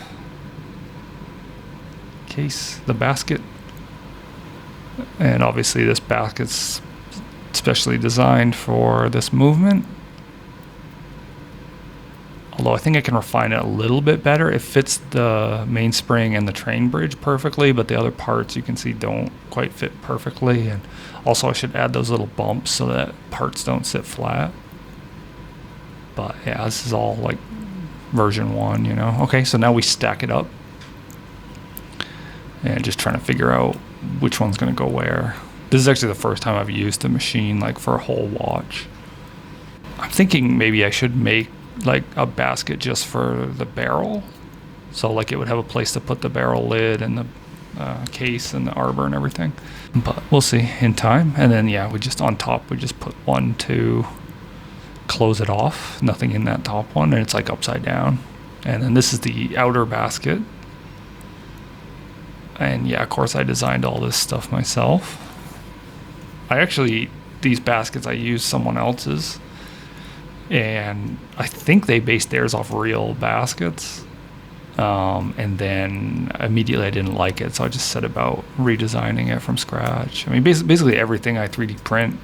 case, the basket. And obviously this basket's specially designed for this movement. Although I think I can refine it a little bit better. It fits the mainspring and the train bridge perfectly, but the other parts you can see don't quite fit perfectly. And also I should add those little bumps so that parts don't sit flat. But yeah, this is all like version 1, you know. Okay, so now we stack it up. And just trying to figure out which one's gonna go where. This is actually the first time I've used the machine like for a whole watch. I'm thinking maybe I should make like a basket just for the barrel, so like it would have a place to put the barrel lid and the case and the arbor and everything, but we'll see in time. And then yeah, we just on top we just put one to close it off, nothing in that top one, and it's like upside down. And then this is the outer basket, and yeah, of course I designed all this stuff myself. These baskets I used someone else's, and I think they based theirs off real baskets. And then immediately I didn't like it, so I just set about redesigning it from scratch. I mean, basically everything I 3D print,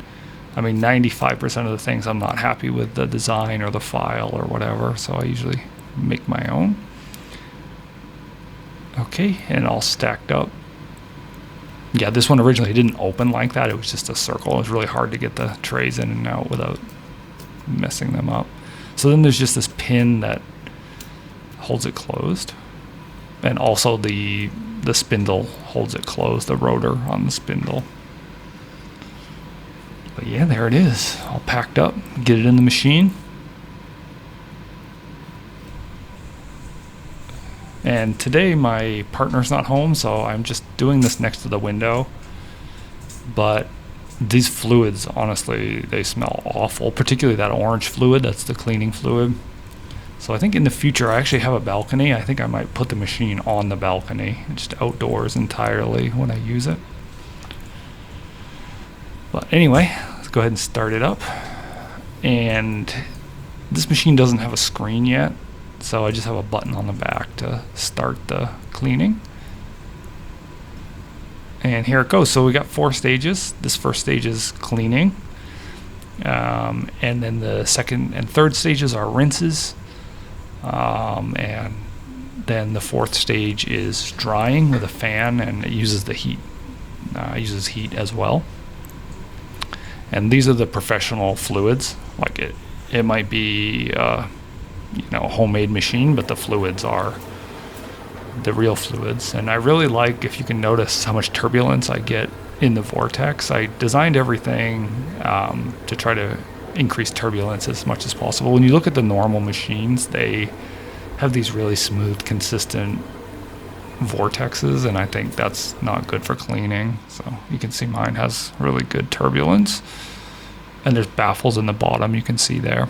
I mean, 95% of the things I'm not happy with the design or the file or whatever, so I usually make my own. Okay, and all stacked up. Yeah, this one originally didn't open like that. It was just a circle. It was really hard to get the trays in and out without messing them up. So then there's just this pin that holds it closed, and also the spindle holds it closed, the rotor on the spindle. But yeah, there it is, all packed up. Get it in the machine. And today my partner's not home, so I'm just doing this next to the window. But these fluids, honestly, they smell awful, particularly that orange fluid. That's the cleaning fluid. So I think in the future I actually have a balcony. I think I might put the machine on the balcony, just outdoors entirely when I use it. But anyway, let's go ahead and start it up. And this machine doesn't have a screen yet, so I just have a button on the back to start the cleaning. And here it goes. So we got 4 stages. This first stage is cleaning. And then the second and third stages are rinses. And then the 4th stage is drying with a fan, and it uses the heat. Uses heat as well. And these are the professional fluids. Like it might be a homemade machine, but the fluids are the real fluids. And I really like, if you can notice how much turbulence I get in the vortex. I designed everything to try to increase turbulence as much as possible. When you look at the normal machines, they have these really smooth, consistent vortexes, and I think that's not good for cleaning. So you can see mine has really good turbulence, and there's baffles in the bottom you can see there.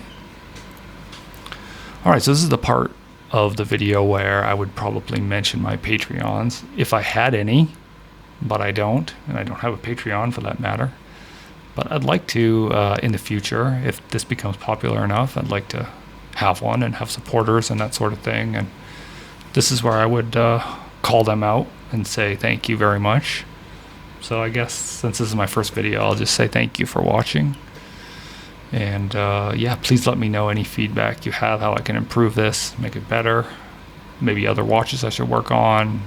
Alright, so this is the part of the video where I would probably mention my Patreons if I had any, but I don't, and I don't have a Patreon for that matter. But I'd like to, in the future, if this becomes popular enough, I'd like to have one and have supporters and that sort of thing. And this is where I would call them out and say thank you very much. So I guess since this is my first video, I'll just say thank you for watching. And yeah, please let me know any feedback you have, how I can improve this, make it better, maybe other watches I should work on,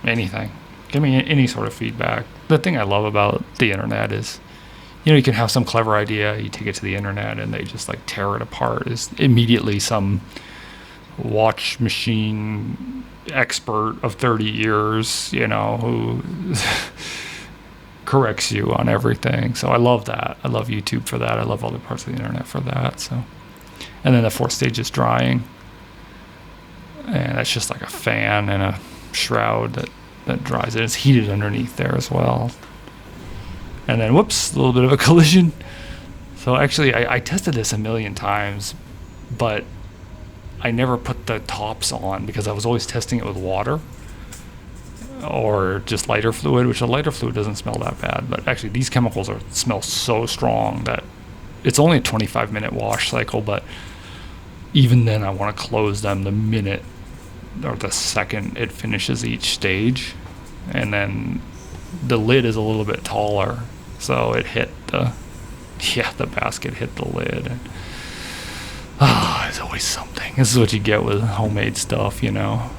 anything. Give me any sort of feedback. The thing I love about the internet is, you can have some clever idea, you take it to the internet and they just like tear it apart. Is immediately some watch machine expert of 30 years, who corrects you on everything. So I love that. I love YouTube for that. I love other parts of the internet for that. So, and then the 4th stage is drying, and that's just like a fan and a shroud that dries it. It's heated underneath there as well. And then whoops, a little bit of a collision. So actually I tested this a million times, but I never put the tops on because I was always testing it with water or just lighter fluid, which the lighter fluid doesn't smell that bad. But actually, these chemicals smell so strong that it's only a 25-minute wash cycle, but even then I want to close them the minute or the second it finishes each stage. And then the lid is a little bit taller, so it hit the basket hit the lid. And it's always something. This is what you get with homemade stuff, you know.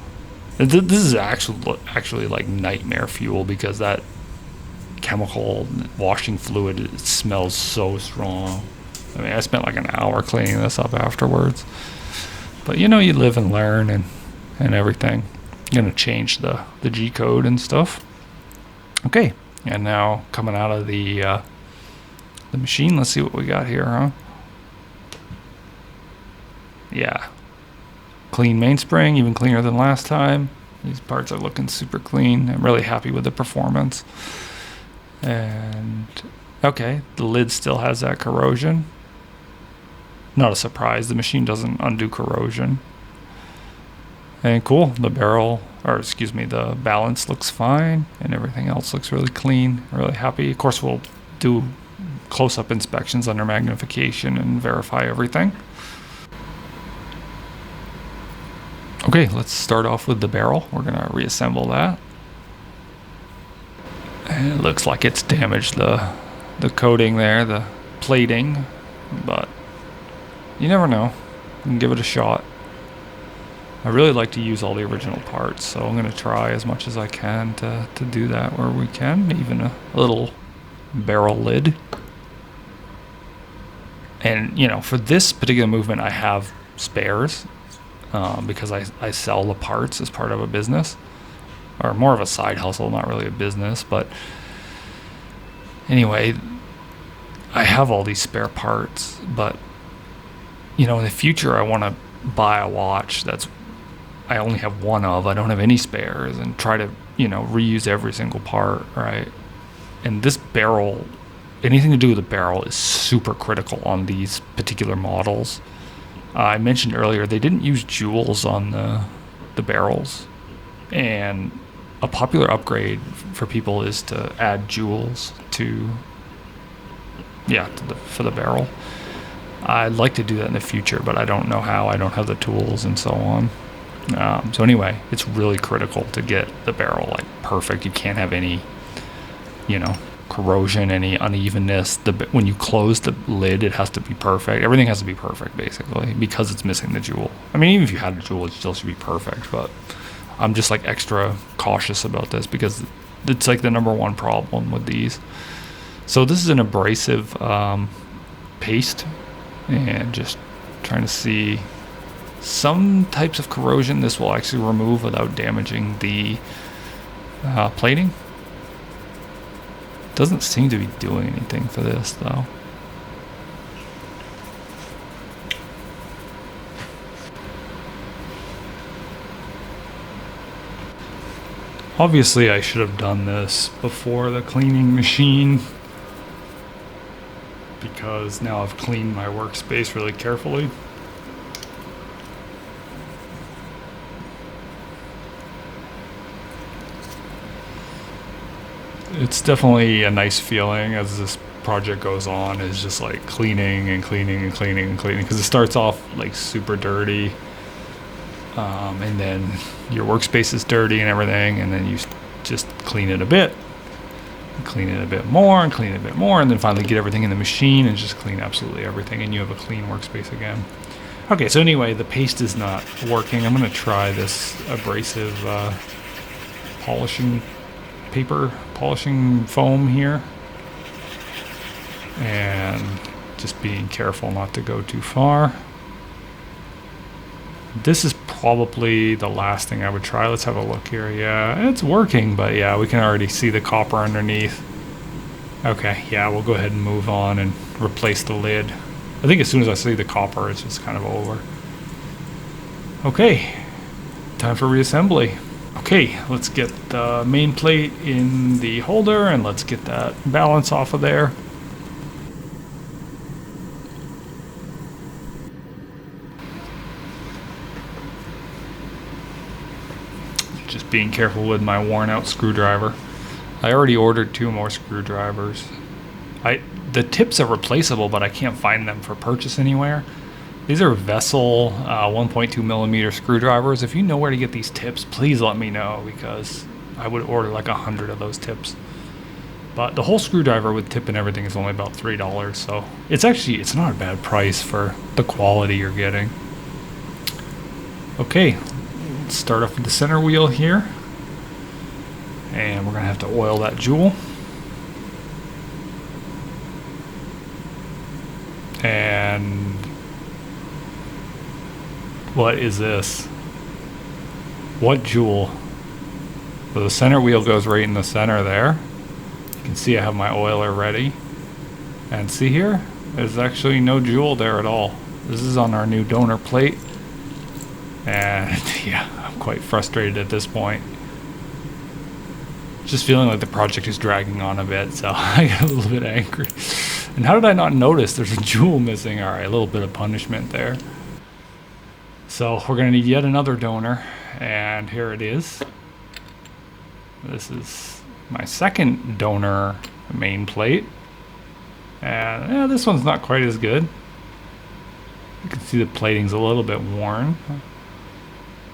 This is actually like nightmare fuel, because that chemical washing fluid, it smells so strong. I mean, I spent like an hour cleaning this up afterwards. But you know, you live and learn and everything. I'm gonna change the G code and stuff. Okay, and now coming out of the machine, let's see what we got here, huh? Yeah, clean mainspring, even cleaner than last time. These parts are looking super clean. I'm really happy with the performance. And okay, the lid still has that corrosion. Not a surprise, the machine doesn't undo corrosion. And cool, the balance looks fine, and everything else looks really clean. Really happy. Of course, we'll do close-up inspections under magnification and verify everything. Okay, let's start off with the barrel. We're gonna reassemble that. And it looks like it's damaged the coating there, the plating, but you never know. You can give it a shot. I really like to use all the original parts, so I'm going to try as much as I can to do that where we can. Even a little barrel lid. And, you know, for this particular movement, I have spares because I sell the parts as part of a business, or more of a side hustle, not really a business. But anyway, I have all these spare parts, but, you know, in the future, I want to buy a watch I only have one of. I don't have any spares, and try to, you know, reuse every single part, right? And this barrel, anything to do with the barrel is super critical on these particular models. I mentioned earlier they didn't use jewels on the barrels, and a popular upgrade for people is to add jewels for the barrel. I'd like to do that in the future, but I don't know how. I don't have the tools and so on. So anyway, it's really critical to get the barrel like perfect. You can't have any, you know, corrosion, any unevenness. When you close the lid, it has to be perfect. Everything has to be perfect, basically, because it's missing the jewel. I mean, even if you had a jewel, it still should be perfect. But I'm just like extra cautious about this because it's like the number one problem with these. So this is an abrasive paste, and just trying to see. Some types of corrosion this will actually remove without damaging the plating. Doesn't seem to be doing anything for this though. Obviously I should have done this before the cleaning machine, because now I've cleaned my workspace really carefully. It's definitely a nice feeling as this project goes on, is just like cleaning and cleaning and cleaning and cleaning, because it starts off like super dirty, and then your workspace is dirty and everything, and then you just clean it a bit, and clean it a bit more, and clean it a bit more, and then finally get everything in the machine and just clean absolutely everything, and you have a clean workspace again. Okay, so anyway, the paste is not working. I'm going to try this abrasive paper polishing foam here, and just being careful not to go too far. This is probably the last thing I would try. Let's have a look here. Yeah, it's working, but yeah, we can already see the copper underneath. Okay, yeah, we'll go ahead and move on and replace the lid. I think as soon as I see the copper, it's just kind of over. Okay, time for reassembly. Okay, let's get the main plate in the holder, and let's get that balance off of there. Just being careful with my worn out screwdriver. I already ordered 2 more screwdrivers. The tips are replaceable, but I can't find them for purchase anywhere. These are Vessel 1.2 millimeter screwdrivers. If you know where to get these tips, please let me know, because I would order like 100 of those tips. But the whole screwdriver with tip and everything is only about $3, so it's not a bad price for the quality you're getting. Okay, let's start off with the center wheel here, and we're gonna have to oil that jewel. And what is this? What jewel? So the center wheel goes right in the center there. You can see I have my oiler ready. And see here? There's actually no jewel there at all. This is on our new donor plate. And yeah, I'm quite frustrated at this point. Just feeling like the project is dragging on a bit, so I got a little bit angry. And how did I not notice there's a jewel missing? Alright, a little bit of punishment there. So we're going to need yet another donor, and here it is. This is my second donor main plate. And yeah, this one's not quite as good. You can see the plating's a little bit worn.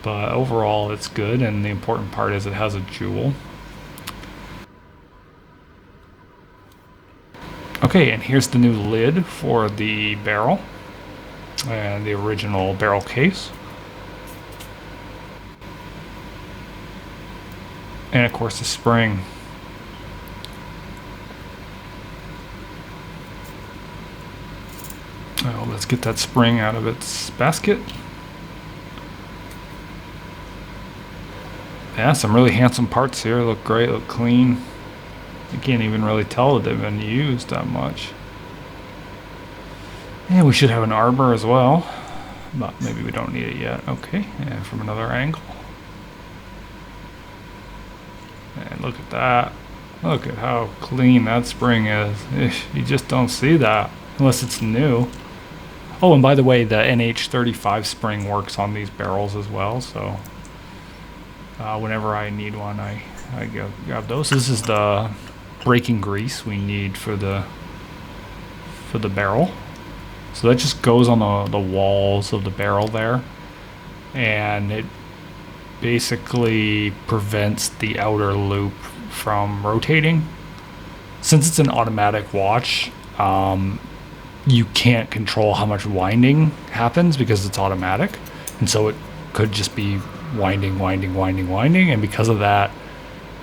But overall it's good, and the important part is it has a jewel. Okay, and here's the new lid for the barrel and the original barrel case. And of course the spring. Oh, let's get that spring out of its basket. Yeah, some really handsome parts here. Look great, look clean. You can't even really tell that they've been used that much. And we should have an arbor as well, but maybe we don't need it yet. Okay, and from another angle. And look at that. Look at how clean that spring is. You just don't see that unless it's new. Oh, and by the way, the NH35 spring works on these barrels as well, so whenever I need one, I go grab those. This is the braking grease we need for the barrel. So that just goes on the walls of the barrel there, and it basically prevents the outer loop from rotating. Since it's an automatic watch, you can't control how much winding happens because it's automatic, and so it could just be winding, and because of that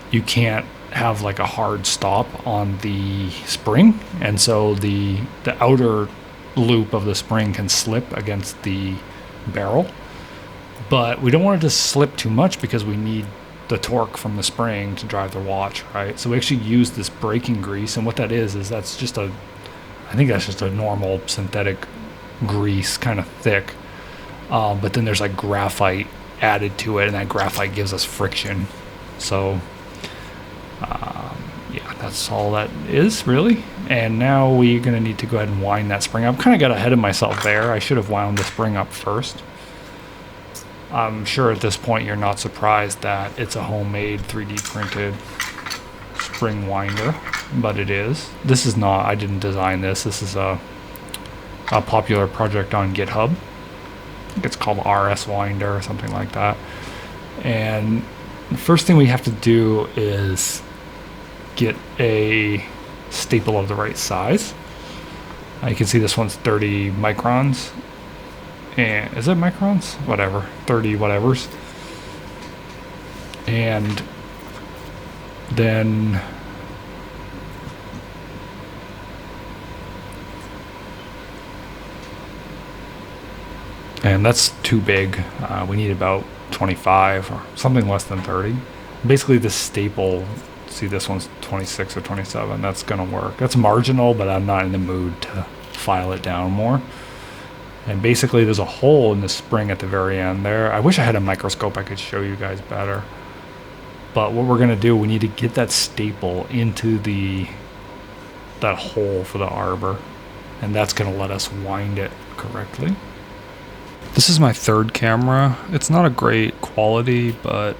you can't have like a hard stop on the spring, and so the outer loop of the spring can slip against the barrel, but we don't want it to slip too much because we need the torque from the spring to drive the watch, right? So we actually use this braking grease, and what that is that's just I think that's just a normal synthetic grease, kind of thick, but then there's like graphite added to it, and that graphite gives us friction. So yeah, that's all that is really. And now we're going to need to go ahead and wind that spring up. Kind of got ahead of myself there. I should have wound the spring up first. I'm sure at this point you're not surprised that it's a homemade 3D printed spring winder, but it is. This is not, I didn't design this. This is a popular project on GitHub. I think it's called RS Winder or something like that. And the first thing we have to do is get a staple of the right size. You can see this one's 30 microns. And is it microns? Whatever, 30 whatevers. And then that's too big. We need about 25 or something less than 30. Basically this staple, see this one's 26 or 27, that's gonna work. That's marginal, but I'm not in the mood to file it down more. And basically there's a hole in the spring at the very end there. I wish I had a microscope I could show you guys better. But what we're gonna do, we need to get that staple into that hole for the arbor, and that's gonna let us wind it correctly. This is my third camera. It's not a great quality, but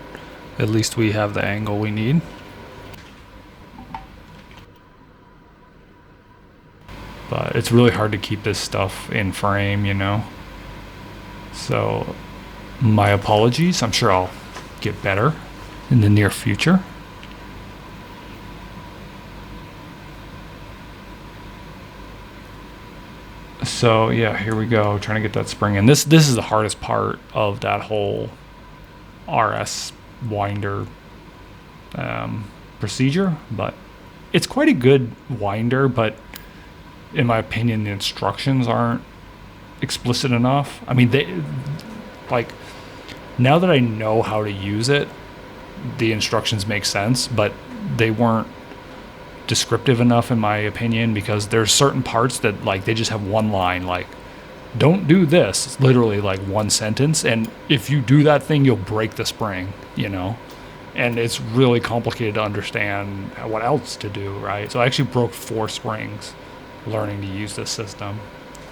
at least we have the angle we need. But it's really hard to keep this stuff in frame, you know. So my apologies. I'm sure I'll get better in the near future. So yeah, here we go, trying to get that spring in. This is the hardest part of that whole RS winder procedure, but it's quite a good winder, but in my opinion, the instructions aren't explicit enough. I mean, they, like, now that I know how to use it, the instructions make sense, but they weren't descriptive enough in my opinion, because there's certain parts that, like, they just have one line, like, don't do this. It's literally like one sentence, and if you do that thing, you'll break the spring, you know? And it's really complicated to understand what else to do, right? So I actually broke 4 springs learning to use this system,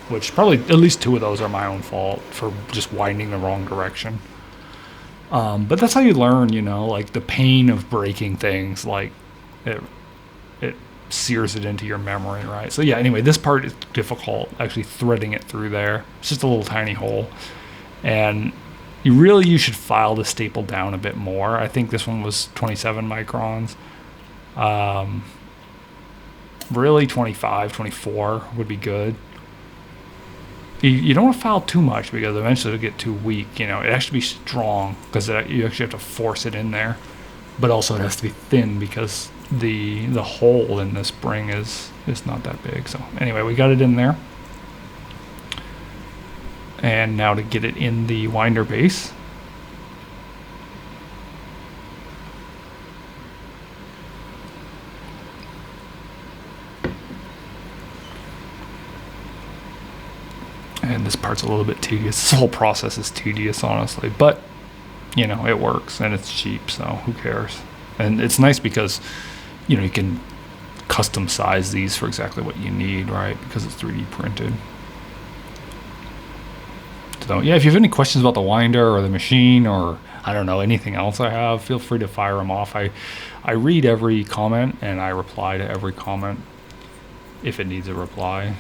which probably at least 2 of those are my own fault for just winding the wrong direction. But that's how you learn, you know, like the pain of breaking things, like it sears it into your memory, right? So yeah, anyway, this part is difficult, actually threading it through there. It's just a little tiny hole. And you should file the staple down a bit more. I think this one was 27 microns. Really 25, 24 would be good. You don't want to file too much because eventually it'll get too weak. You know, it has to be strong because you actually have to force it in there. But also it has to be thin because the hole in the spring is not that big. So anyway, we got it in there. And now to get it in the winder base. And this part's a little bit tedious. This whole process is tedious, honestly. But, you know, it works and it's cheap, so who cares? And it's nice because, you know, you can custom size these for exactly what you need, right? Because it's 3D printed. So, yeah, if you have any questions about the winder or the machine or, I don't know, anything else I have, feel free to fire them off. I read every comment and I reply to every comment if it needs a reply.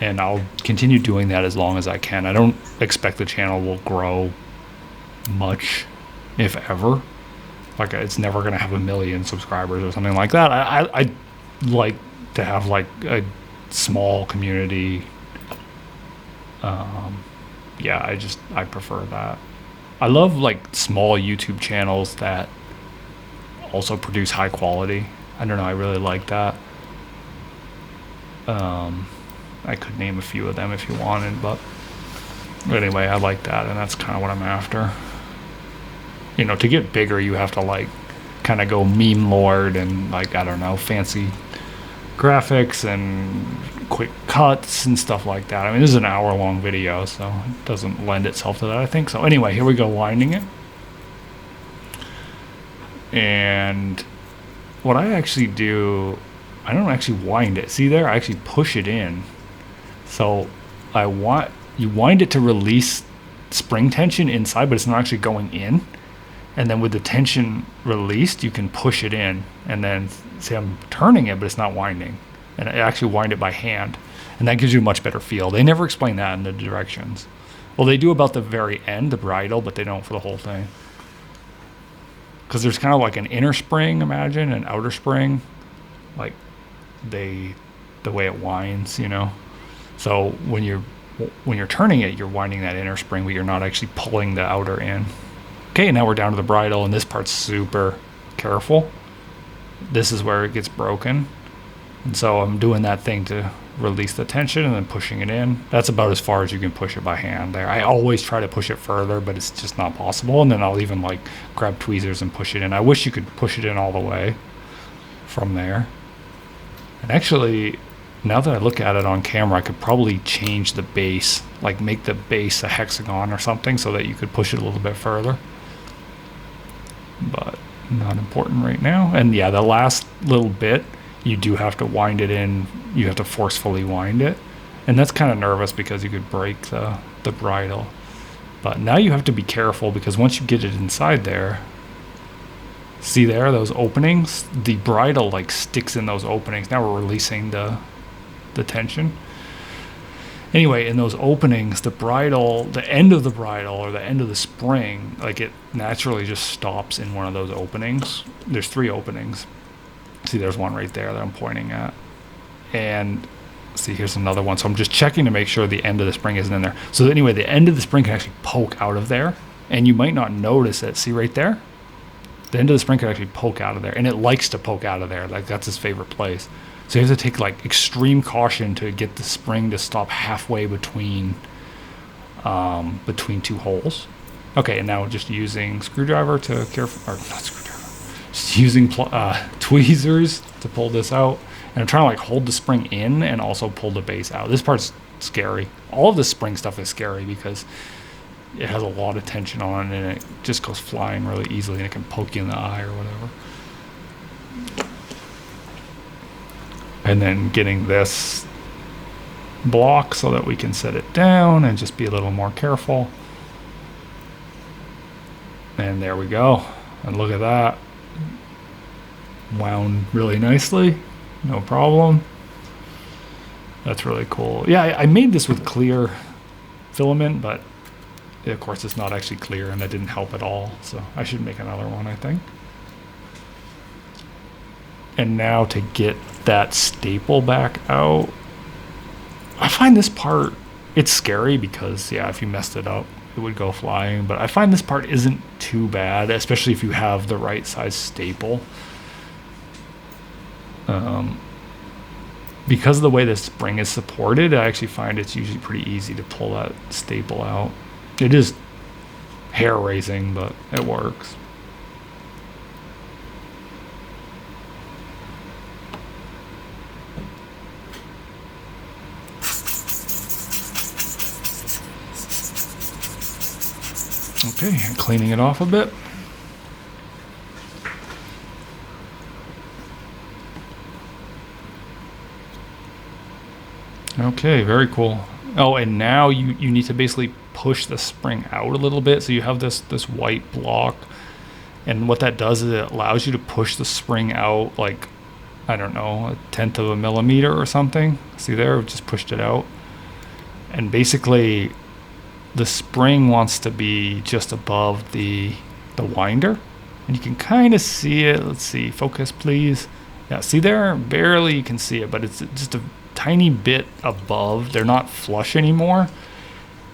And I'll continue doing that as long as I can. I don't expect the channel will grow much, if ever. Like, it's never going to have 1 million subscribers or something like that. I like to have, like, a small community. Yeah, I prefer that. I love, like, small YouTube channels that also produce high quality. I don't know, I really like that. I could name a few of them if you wanted, but anyway, I like that, and that's kind of what I'm after. You know, to get bigger, you have to, like, kind of go meme lord and, like, I don't know, fancy graphics and quick cuts and stuff like that. I mean, this is an hour-long video, so it doesn't lend itself to that, I think. So anyway, here we go, winding it. And what I actually do, I don't actually wind it. See there? I actually push it in. So you wind it to release spring tension inside, but it's not actually going in. And then with the tension released, you can push it in. And then, see, I'm turning it, but it's not winding. And I actually wind it by hand. And that gives you a much better feel. They never explain that in the directions. Well, they do about the very end, the bridle, but they don't for the whole thing. Because there's kind of like an inner spring, imagine, an outer spring. Like, the way it winds, you know. So when you're turning it, you're winding that inner spring, but you're not actually pulling the outer in. Okay, now we're down to the bridle, and this part's super careful. This is where it gets broken. And so I'm doing that thing to release the tension and then pushing it in. That's about as far as you can push it by hand there. I always try to push it further, but it's just not possible. And then I'll even, like, grab tweezers and push it in. I wish you could push it in all the way from there. And actually, now that I look at it on camera, I could probably change the base, like make the base a hexagon or something so that you could push it a little bit further. But not important right now. And yeah, the last little bit, you do have to wind it in. You have to forcefully wind it. And that's kind of nervous because you could break the bridle. But now you have to be careful, because once you get it inside there, see there, those openings, the bridle like sticks in those openings. Now we're releasing the tension. Anyway, in those openings, the bridle, the end of the bridle or the end of the spring, like it naturally just stops in one of those openings. There's 3 openings. See, there's one right there that I'm pointing at. And see, here's another one. So I'm just checking to make sure the end of the spring isn't in there. So anyway, the end of the spring can actually poke out of there, and you might not notice it. See right there? The end of the spring can actually poke out of there, and it likes to poke out of there. Like, that's its favorite place. So you have to take like extreme caution to get the spring to stop halfway between 2 holes. Okay, and now just using screwdriver to not screwdriver, just using tweezers to pull this out. And I'm trying to like hold the spring in and also pull the base out. This part's scary. All of the spring stuff is scary because it has a lot of tension on it, and it just goes flying really easily, and it can poke you in the eye or whatever. And then getting this block so that we can set it down and just be a little more careful. And there we go. And look at that. Wound really nicely. No problem. That's really cool. Yeah, I made this with clear filament, but of course it's not actually clear, and that didn't help at all. So I should make another one, I think. And now to get that staple back out, I find this part, it's scary because, yeah, if you messed it up, it would go flying. But I find this part isn't too bad, especially if you have the right size staple. Because of the way the spring is supported, I actually find it's usually pretty easy to pull that staple out. It is hair-raising, but it works. Okay, cleaning it off a bit. Okay, very cool. Oh, and now you need to basically push the spring out a little bit. So you have this white block, and what that does is it allows you to push the spring out like, I don't know, 1/10 of a millimeter or something. See there, I've just pushed it out. And basically the spring wants to be just above the winder, and you can kind of see it. Let's see, focus please. Yeah, see there, barely you can see it, but it's just a tiny bit above. They're not flush anymore,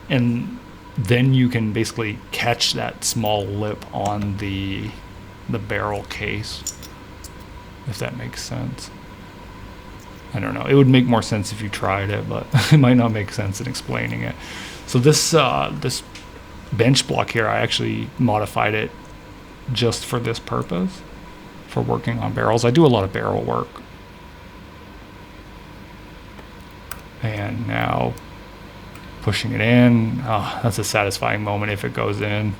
and then you can basically catch that small lip on the barrel case, if that makes sense. I don't know, it would make more sense if you tried it, but it might not make sense in explaining it. So this bench block here, I actually modified it just for this purpose, for working on barrels. I do a lot of barrel work. And now pushing it in. Oh, that's a satisfying moment if it goes in.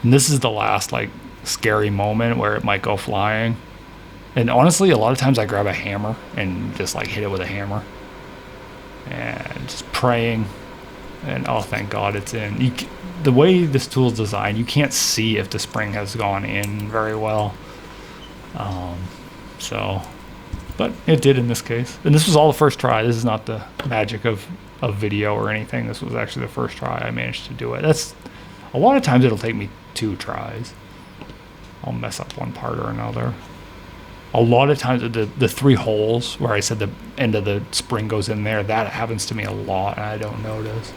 And this is the last like scary moment where it might go flying. And honestly, a lot of times I grab a hammer and just like hit it with a hammer and just praying, and oh, thank God it's in. The way this tool is designed, you can't see if the spring has gone in very well. But it did in this case. And this was all the first try. This is not the magic of video or anything. This was actually the first try I managed to do it. That's a lot of times it'll take me 2 tries. I'll mess up one part or another. A lot of times the 3 holes where I said the end of the spring goes in there, that happens to me a lot and I don't notice.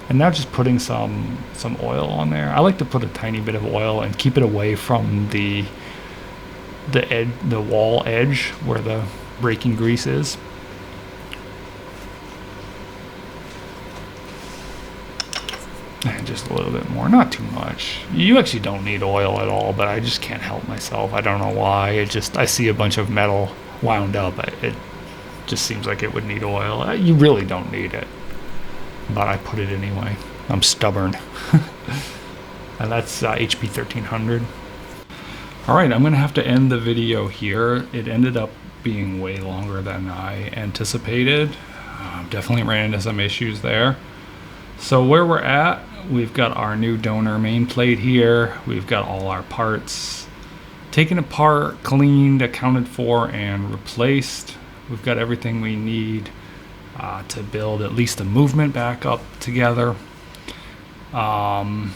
And now just putting some oil on there. I like to put a tiny bit of oil and keep it away from the wall edge where the braking grease is. And just a little bit more, not too much. You actually don't need oil at all, but I just can't help myself. I don't know why. I see a bunch of metal wound up. It just seems like it would need oil. You really don't need it, but I put it anyway. I'm stubborn. And that's HP 1300. All right, I'm gonna have to end the video here. It ended up being way longer than I anticipated. Definitely ran into some issues there. So where we're at, we've got our new donor main plate here. We've got all our parts taken apart, cleaned, accounted for, and replaced. We've got everything we need to build at least the movement back up together. And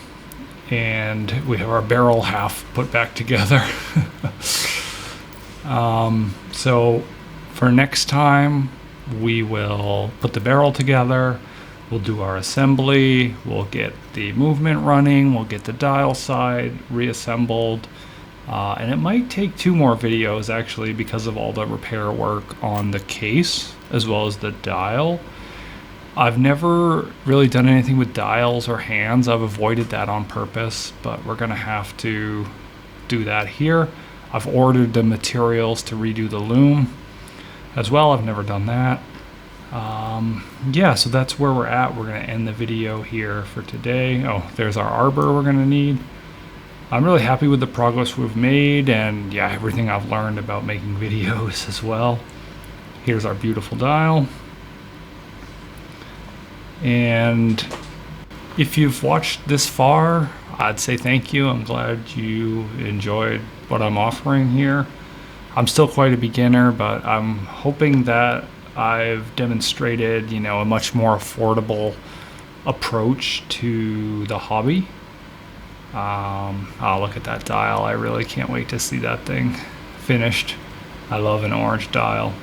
we have our barrel half put back together. So for next time, we will put the barrel together. We'll do our assembly. We'll get the movement running. We'll get the dial side reassembled. And it might take 2 more videos actually because of all the repair work on the case as well as the dial. I've never really done anything with dials or hands. I've avoided that on purpose, but we're gonna have to do that here. I've ordered the materials to redo the loom as well. I've never done that. Yeah, so that's where we're at. We're gonna end the video here for today. Oh, there's our arbor we're gonna need. I'm really happy with the progress we've made, and yeah, everything I've learned about making videos as well. Here's our beautiful dial. And if you've watched this far, I'd say thank you. I'm glad you enjoyed what I'm offering here. I'm still quite a beginner, but I'm hoping that I've demonstrated, a much more affordable approach to the hobby. Oh, look at that dial. I really can't wait to see that thing finished. I love an orange dial.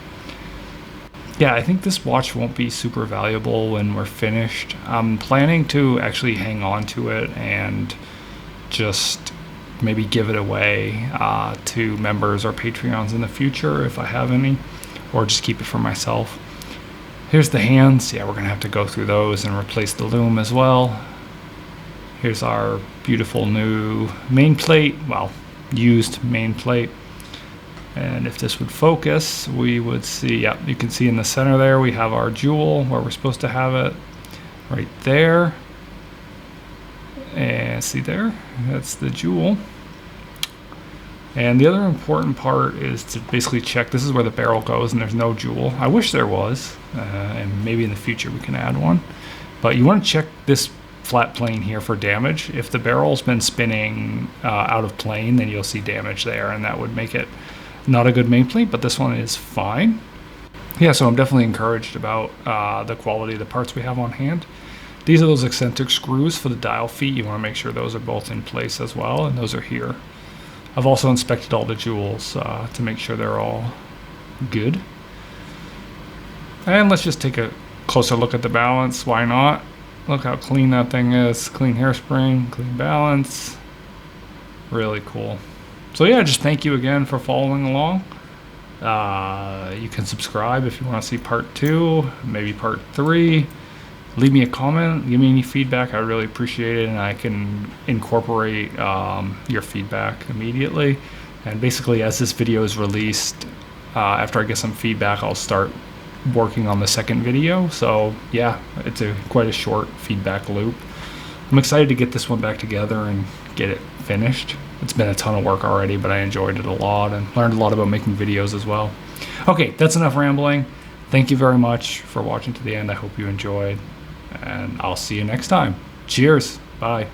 Yeah, I think this watch won't be super valuable when we're finished. I'm planning to actually hang on to it and just maybe give it away to members or Patreons in the future if I have any, or just keep it for myself. Here's the hands. Yeah, we're gonna have to go through those and replace the loom as well. Here's our beautiful new main plate, well, used main plate. And if this would focus, we would see, yeah, you can see in the center there, we have our jewel where we're supposed to have it right there. And see there, that's the jewel. And the other important part is to basically check, this is where the barrel goes and there's no jewel. I wish there was, and maybe in the future we can add one. But you want to check this flat plane here for damage. If the barrel's been spinning out of plane, then you'll see damage there, and that would make it not a good main plate, but this one is fine. Yeah, so I'm definitely encouraged about the quality of the parts we have on hand. These are those eccentric screws for the dial feet. You want to make sure those are both in place as well, and those are here. I've also inspected all the jewels to make sure they're all good. And let's just take a closer look at the balance. Why not? Look how clean that thing is. Clean hairspring, clean balance. Really cool. So yeah, just thank you again for following along. You can subscribe if you want to see part 2, maybe part 3. Leave me a comment, give me any feedback. I really appreciate it, and I can incorporate your feedback immediately. And basically, as this video is released, after I get some feedback, I'll start working on the second video. So yeah, it's quite a short feedback loop. I'm excited to get this one back together and get it finished. It's been a ton of work already, but I enjoyed it a lot and learned a lot about making videos as well. Okay, that's enough rambling. Thank you very much for watching to the end. I hope you enjoyed, and I'll see you next time. Cheers. Bye.